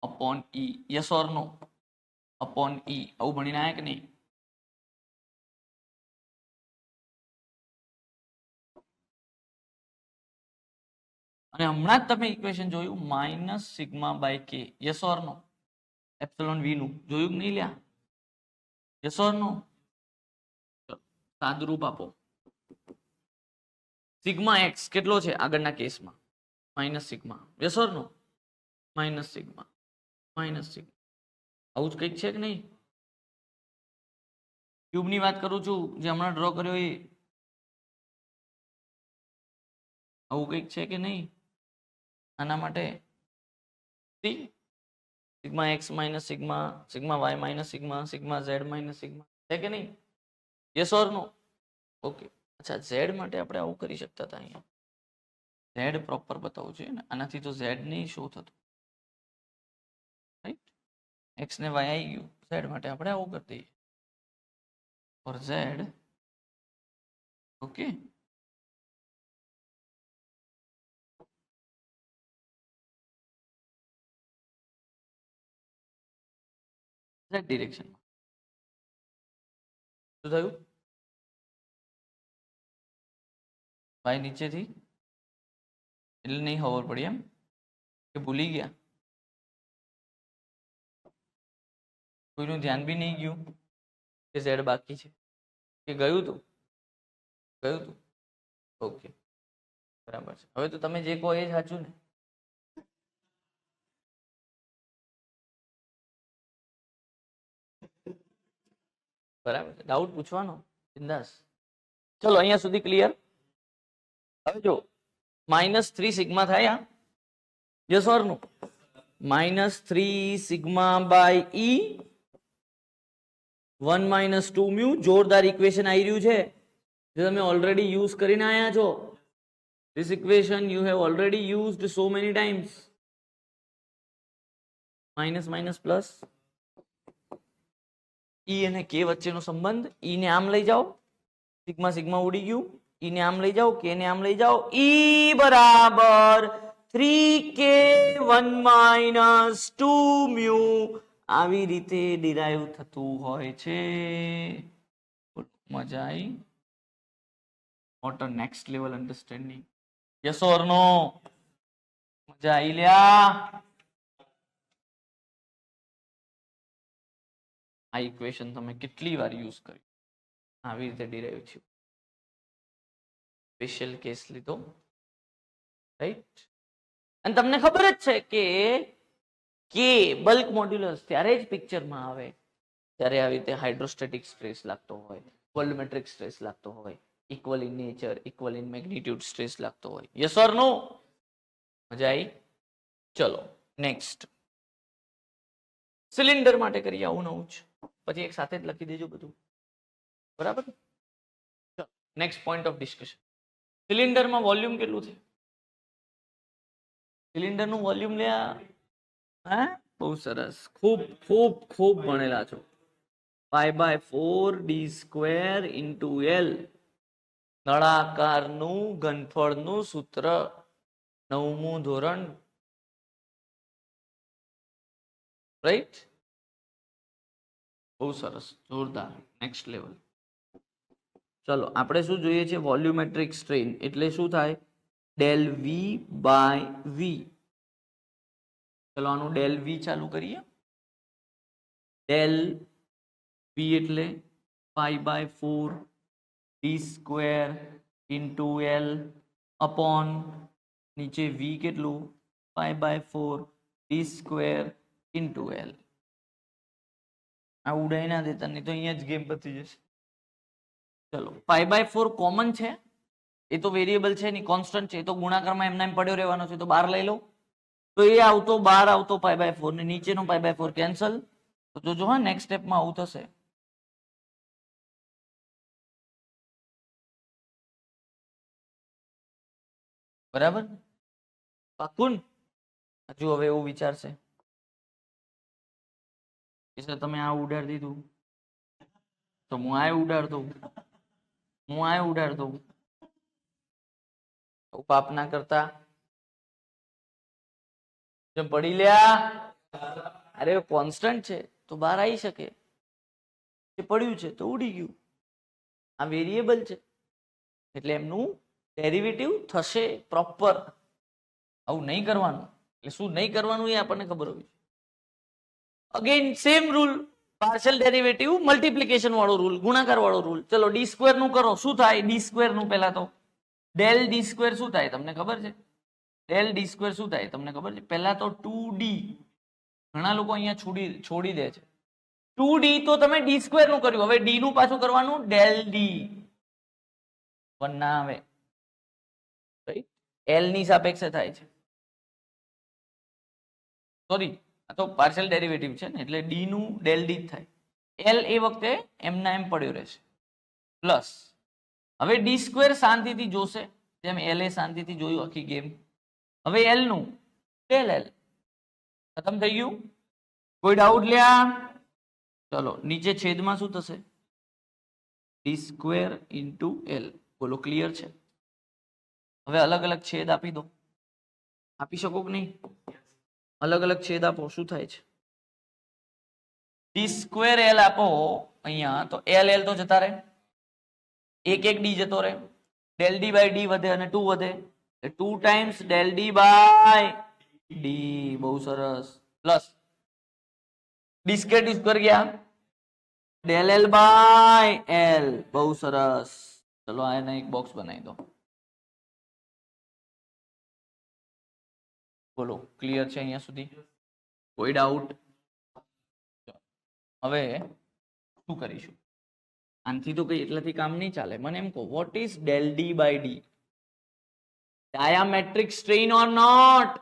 upon E. Yes or no? Upon E. આવું ભણીને આવ્યા કે નહીં? અને હમણાં જ તમે ઇક્વેશન જોયું minus sigma by K. Yes or no? Epsilon V નું જોયું કે નહીં લ્યા? Yes or no? સાદુરૂપ આપો. સિગ્મા એક્સ કેટલો છે આગળના કેસમાં? Minus sigma. Yes or no? Minus sigma, minus sigma. આવું જ કંઈક છે કે નહીં? ક્યુબની વાત કરું છું જે હમણાં ડ્રો કર્યો એ. આવું કંઈક છે કે નહીં? આના માટે sigma X minus sigma, sigma Y minus sigma, sigma Z minus sigma, છે કે નહીં? Yes or no? ઓકે. અચ્છા, ઝેડ માટે આપણે આવું કરી શકતા હતા. અહીંયા ઝેડ પ્રોપર બતાવવું જોઈએ ને, આનાથી તો ઝેડ નહીં શો થતું. રાઈટ. એક્સ ને વાય આવી ગયું, ઝેડ માટે આપણે આવું કરી દઈએ. For Z okay. ઝેડ ડિરેક્શનમાં શું થયું? વાય નીચેથી એટલે નહીં ખબર પડી એમ કે ભૂલી ગયા? કોઈનું ધ્યાન બી નહીં ગયું કે ઝેડ બાકી છે કે ગયું તું? ગયું તું. ઓકે, બરાબર છે. હવે તો તમે જે કહો એ જ સાચું ને? બરાબર છે. ડાઉટ પૂછવાનો બિંદાસ. ચલો અહીંયા સુધી ક્લિયર. હવે જો -3 સિગ્મા થાય. Yes or no? -3 sigma by E 1 minus 2 mu. જોરદાર ઇક્વેશન આવી રહ્યું છે જે તમે ઓલરેડી યુઝ કરીને આવ્યા છો. This equation you have already used so many times. Minus minus plus. E અને K વચ્ચેનો સંબંધ. E ને આમ લઈ જાઓ, સિગ્મા સિગ્મા ઉડી ગયું. E ને આમ લઈ જાઓ, K ને આમ લઈ જાઓ. E બરાબર 3K 1 માઇનસ 2 મ્યુ. આવી રીતે ડિરાઈવ થતું હોય છે. મજા આવી? What a next level understanding. Yes or no? મજા આવી લ્યા? આ ઇક્વેશન તમે કેટલી વાર યુઝ કરી? આવી રીતે ડિરાઈવ થયું. સ્પેશિયલ કેસ લીધો, રાઈટ? અને તમને ખબર જ છે કે કે બલ્ક મોડ્યુલસ ત્યારે જ પિક્ચરમાં આવે ત્યારે આવી રીતે હાઇડ્રોસ્ટેટિક સ્ટ્રેસ લાગતો હોય, વોલ્યુમેટ્રિક સ્ટ્રેસ લાગતો હોય, equal in nature, equal in magnitude stress લાગતો હોય. Yes or no? મજા આવી? ચલો નેક્સ્ટ. સિલિન્ડર માટે કરીએ આવું નવું જ, પછી એક સાથે જ લખી દેજો બધું, બરાબર? ચલો નેક્સ્ટ પોઈન્ટ ઓફ ડિસ્કશન. સિલિન્ડરમાં વોલ્યુમ કેટલું છે? સિલિન્ડરનું વોલ્યુમ લ્યા, હા બહુ સરસ, ખૂબ ખૂબ ખૂબ ભણેલા છો. π/4d² ઇન્ટુ L, નળાકારનું ઘનફળનું સૂત્ર, 9મું ધોરણ, રાઈટ? બહુ સરસ, જોરદાર, નેક્સ્ટ લેવલ. ચલો આપણે શું જોઈએ છે? વોલ્યુમેટ્રિક સ્ટ્રેન એટલે શું થાય? Del V/V. ચલો આનું ડેલ V ચાલુ કરીએ. ડેલ V એટલે π/4d² ઇન્ટુ L અપોન નીચે V કેટલું? π/4d² into L. આ ઉડાઈ ના દેતા, નહીં તો અહીંયા જ ગેમ પતી જશે. ચલો π/4 કોમન છે, એ તો વેરિયેબલ છે નહીં, કોન્સ્ટન્ટ છે, એ તો ગુણાકારમાં એમના એમ પડ્યો રહેવાનો છે, તો બહાર લઈ લો. તો એ આવતો બહાર આવતો π/4 ને નીચેનો π/4 કેન્સલ. તો જોજો હા, નેક્સ્ટ સ્ટેપમાં આવું થશે. બરાબર? પાકુન? હજુ હવે એવું વિચારશે કે તમે આ ઉડાડી દીધું તો હું આ ઉડાડ દઉં, હું આ ઉડાડ દઉં. પાપ ના કરતા, જેમ પડી લ્યા. અરે કોન્સ્ટન્ટ છે તો બહાર આવી શકે, એ પડ્યું છે તો ઉડી ગયું. આ વેરિયેબલ છે એટલે એમનું ડેરિવેટિવ થશે પ્રોપર. આવું નહીં કરવાનું. એટલે શું નહીં કરવાનું એ આપણને ખબર હોવી. Again same rule, partial derivative multiplication વાળો રૂલ, ગુણાકાર વાળો રૂલ. ચલો d² નું કરો, શું થાય? d² નું પહેલા તો ડેલ d² શું થાય તમને ખબર છે? ડેલ d² શું થાય તમને ખબર છે? પહેલા તો 2d. ઘણા લોકો અહીંયા છોડી દે છે. 2d તો તમે d² નું કર્યું, હવે d નું પાછું કરવાનું ડેલ d. 1 ના આવે, રાઈટ? l ની સાપેક્ષે થાય છે. સોરી, આ તો પાર્શિયલ ડેરિવેટિવ છે ને, એટલે d નું ડેલ d થાય. l એ વખતે એમના એમ પડ્યો રહેશે, પ્લસ હવે d² શાંતિથી જોશે, જેમ l એ શાંતિથી જોયું આખી ગેમ. હવે l નું ડેલ l. ખતમ થઈ ગયું? કોઈ ડાઉટ લ્યા? ચલો નીચે છેદમાં શું થશે? d² into l. બોલો ક્લિયર છે? હવે અલગ અલગ છેદ આપી દો. આપી શકો કે નહીં? અલગ અલગ છેદ આપો, શું થાય છે? d² l આપો અહીંયા, તો l તો જતા રહે, એક d જતો રહે, ડેલ d બાય d વધે અને 2 વધે, 2 times del d by d. બહુ સરસ. પ્લસ d² ગયા, ડેલ l બાય l. બહુ સરસ. ચલો આને એક બોક્સ બનાવી દો. બોલો ક્લિયર છે અહીંયા સુધી? કોઈ ડાઉટ? હવે શું કરીશું? આનાથી તો કઈ એટલાથી કામ નહીં ચાલે. મને એમ કહો, what is del d by d? Diametric strain or not?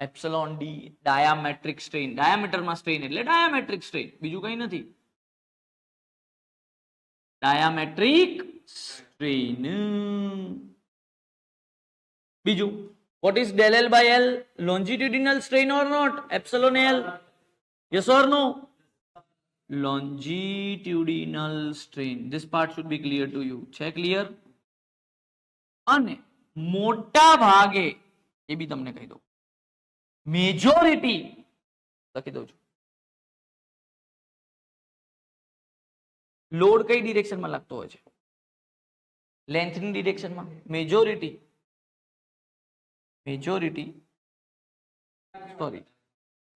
Epsilon d diametric strain. ડાયામીટરમાં સ્ટ્રેઇન એટલે ડાયામેટ્રિક સ્ટ્રેઇન, બીજું કઈ નથી. Diametric strain. બીજું, what is del L by L? Longitudinal strain or not? Epsilon L. Yes or no? Longitudinal strain. This part should be clear to you. છે clear? અને મોટા ભાગે એ બી તમને કહી દઉં, મેજોરિટી લખી દઉં છું, લોડ કઈ ડિરેક્શનમાં લાગતો હોય છે? લેન્થની ડિરેક્શનમાં. મેજોરિટી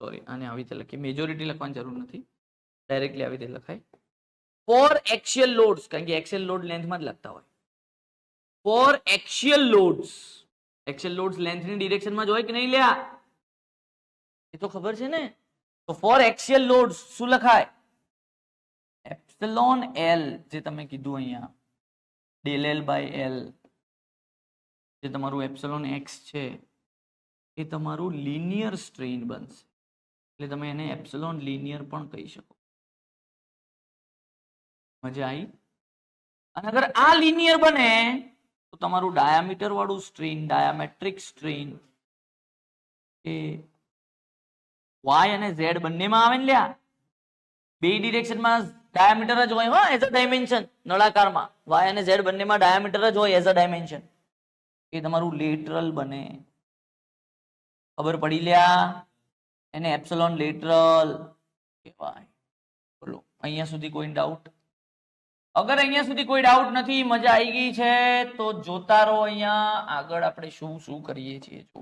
સોરી આને આવી રીતે લખીએ. મેજોરિટી લખવાની જરૂર નથી, ડાયરેક્ટલી આવી રીતે લખાય. ફોર એક્સિયલ લોડ્સ, કારણ કે એક્સિયલ લોડ લેન્થમાં જ લાગતા હોય. For axial loads, axial loads લેન્થની ડિરેક્શનમાં જ હોય કે નહીં લ્યા? એ તો ખબર છે ને. તો ફોર એક્સિયલ લોડ્સ શું લખાય? એપ્સિલોન એલ, જે તમે કીધું અહીંયા ડેલ એલ બાય એલ, જે તમારું એપ્સિલોન એક્સ છે એ તમારું લિનિયર સ્ટ્રેન બનશે, એટલે તમે એને એપ્સિલોન લિનિયર પણ કહી શકો. મજા આવી? અને અગર આ લિનિયર બને તો તમારું ડાયામીટર વાળું સ્ટ્રેન, ડાયામેટ્રિક સ્ટ્રેન એ વાય અને ઝેડ બંનેમાં આવે ને લ્યા. બે ડિરેક્શનમાં ડાયામીટર જ હોય હો એઝ અ ડાયમેન્શન. નળાકારમાં વાય અને ઝેડ બંનેમાં ડાયામીટર જ હોય એઝ અ ડાયમેન્શન. એ તમારું લેટરલ બને. ખબર પડી લ્યા? એને એપ્સિલોન લેટરલ કહેવાય. બોલો અહીંયા સુધી કોઈ ડાઉટ? અગર અહીંયા સુધી કોઈ ડાઉટ નથી, મજા આવી ગઈ છે, તો જોતા રહો. અહીંયા આગળ આપણે શું શું કરીએ છીએ જો.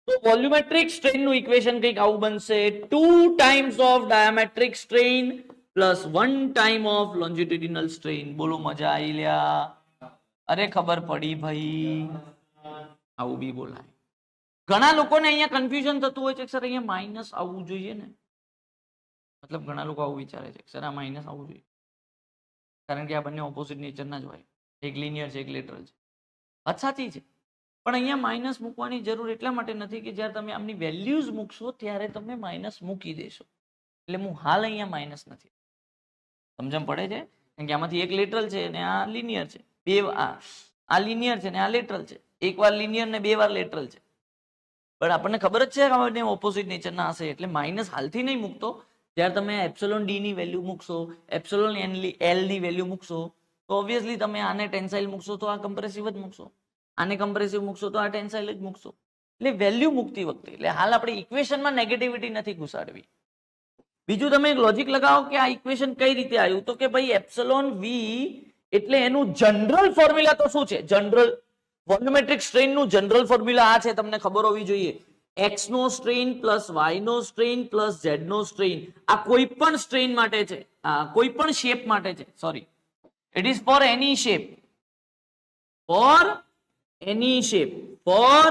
તો વોલ્યુમેટ્રિક સ્ટ્રેન નું ઇક્વેશન કંઈક આવું બનશે: 2 times of diametric strain plus 1 time of longitudinal strain. બોલો મજા આવી લ્યા? અરે ખબર પડી ભાઈ? આવું બી બોલાય. ઘણા લોકોને અહીંયા કન્ફ્યુઝન થતું હોય છે કે સર અહીંયા માઇનસ આવવું જોઈએ ને. મતલબ ઘણા લોકો આવું વિચારે છે કે સર આ માઇનસ આવવું જોઈએ, કારણ કે આ બંને ઓપોઝિટ નેચરના જ હોય, એક લિનિયર છે એક લેટરલ છે. વાત સાચી છે, પણ અહીંયા માઇનસ મૂકવાની જરૂર એટલા માટે નથી કે જ્યારે તમે આમની વેલ્યુઝ મૂકશો ત્યારે તમે માઇનસ મૂકી દેશો. એટલે હું હાલ અહીંયા માઇનસ નથી. સમજણ પડે છે? કારણ કે આમાંથી એક લેટરલ છે અને આ લિનિયર છે. બે આ લિનિયર છે ને આ લેટરલ છે. એક વાર લિનિયર ને બે વાર લેટરલ છે. પણ આપણને ખબર જ છે કે આ બંને ઓપોઝિટ નેચરના હશે, એટલે માઇનસ હાલથી નહીં મૂકતો. જ્યારે તમે એપ્સિલોન ડી ની વેલ્યુ મૂકશો, એપ્સિલોન એલ ની વેલ્યુ મૂકશો, તો ઓબ્વિયસલી તમે આને ટેન્સાઇલ મૂકશો તો આ કમ્પ્રેસિવ જ મૂકશો, આને કમ્પ્રેસિવ મૂકશો તો આ ટેન્સાઇલ જ મૂકશો. એટલે વેલ્યુ મૂકતી વખતે, એટલે હાલ આપણે ઇક્વેશનમાં નેગેટિવિટી નથી ઘુસાડવી. બીજું તમે એક લોજિક લગાવો કે આ ઇક્વેશન કઈ રીતે આવ્યું, તો કે ભાઈ એપ્સિલોન વી એટલે એનું જનરલ ફોર્મ્યુલા તો શું છે? જનરલ વોલ્યુમેટ્રિક સ્ટ્રેન નું જનરલ ફોર્મ્યુલા આ છે, તમને ખબર હોવી જોઈએ. એક્સ નો સ્ટ્રેન પ્લસ વાય નો સ્ટ્રેન પ્લસ ઝેડ નો સ્ટ્રેન. આ કોઈ પણ સ્ટ્રેન માટે છે, કોઈ પણ શેપ માટે છે. Sorry, it is for any shape. For any shape. For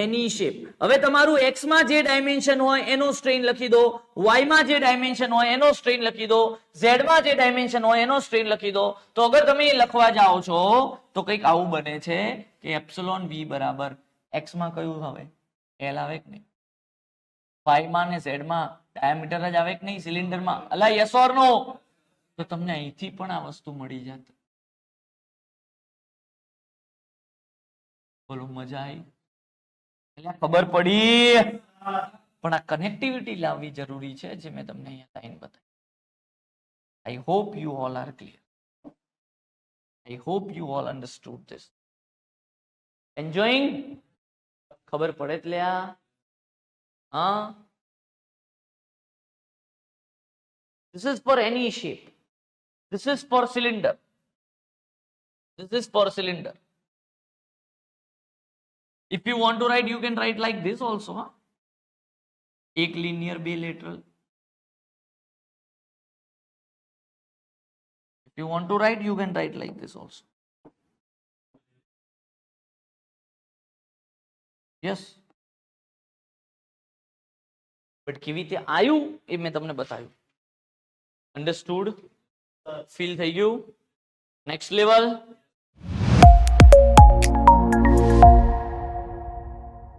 any shape. હવે તમારું એક્સ માં જે ડાયમેન્શન હોય એનો સ્ટ્રેન લખી દો, વાય માં જે ડાયમેન્શન હોય એનો સ્ટ્રેન લખી દો, ઝેડ માં જે ડાયમેન્શન હોય એનો સ્ટ્રેન લખી દો. તો અગર તમે લખવા જાઓ છો તો કંઈક આવું બને છે કે એપ્સિલોન વી બરાબર એક્સ માં કયું આવે? એલ આવે કે નહીં? વાય માં ને ઝેડ માં ડાયામીટર જ આવે કે નહીં સિલિન્ડરમાં? અલા યસ ઓર નો? તો તમને અહીંથી પણ આ વસ્તુ મળી જાત. બોલો મજા આવી? એટલે ખબર પડી? પણ આ કનેક્ટિવિટી લાવવી જરૂરી છે, જે મેં તમને અહીંયા લાઈન બતાવી. I hope you all are clear. I hope you all understood this. Enjoying? ખબર પડે એટલે હા. This is for any shape. This is for cylinder. This is for cylinder. If you want to write, you can write like this also. Huh? एक linear, બે lateral. If you want to write, you can write like this also. Yes. But કેવી રીતે આવ્યું એ મેં તમને બતાવ્યું. Understood? Feel થઈ ગયું? Next level.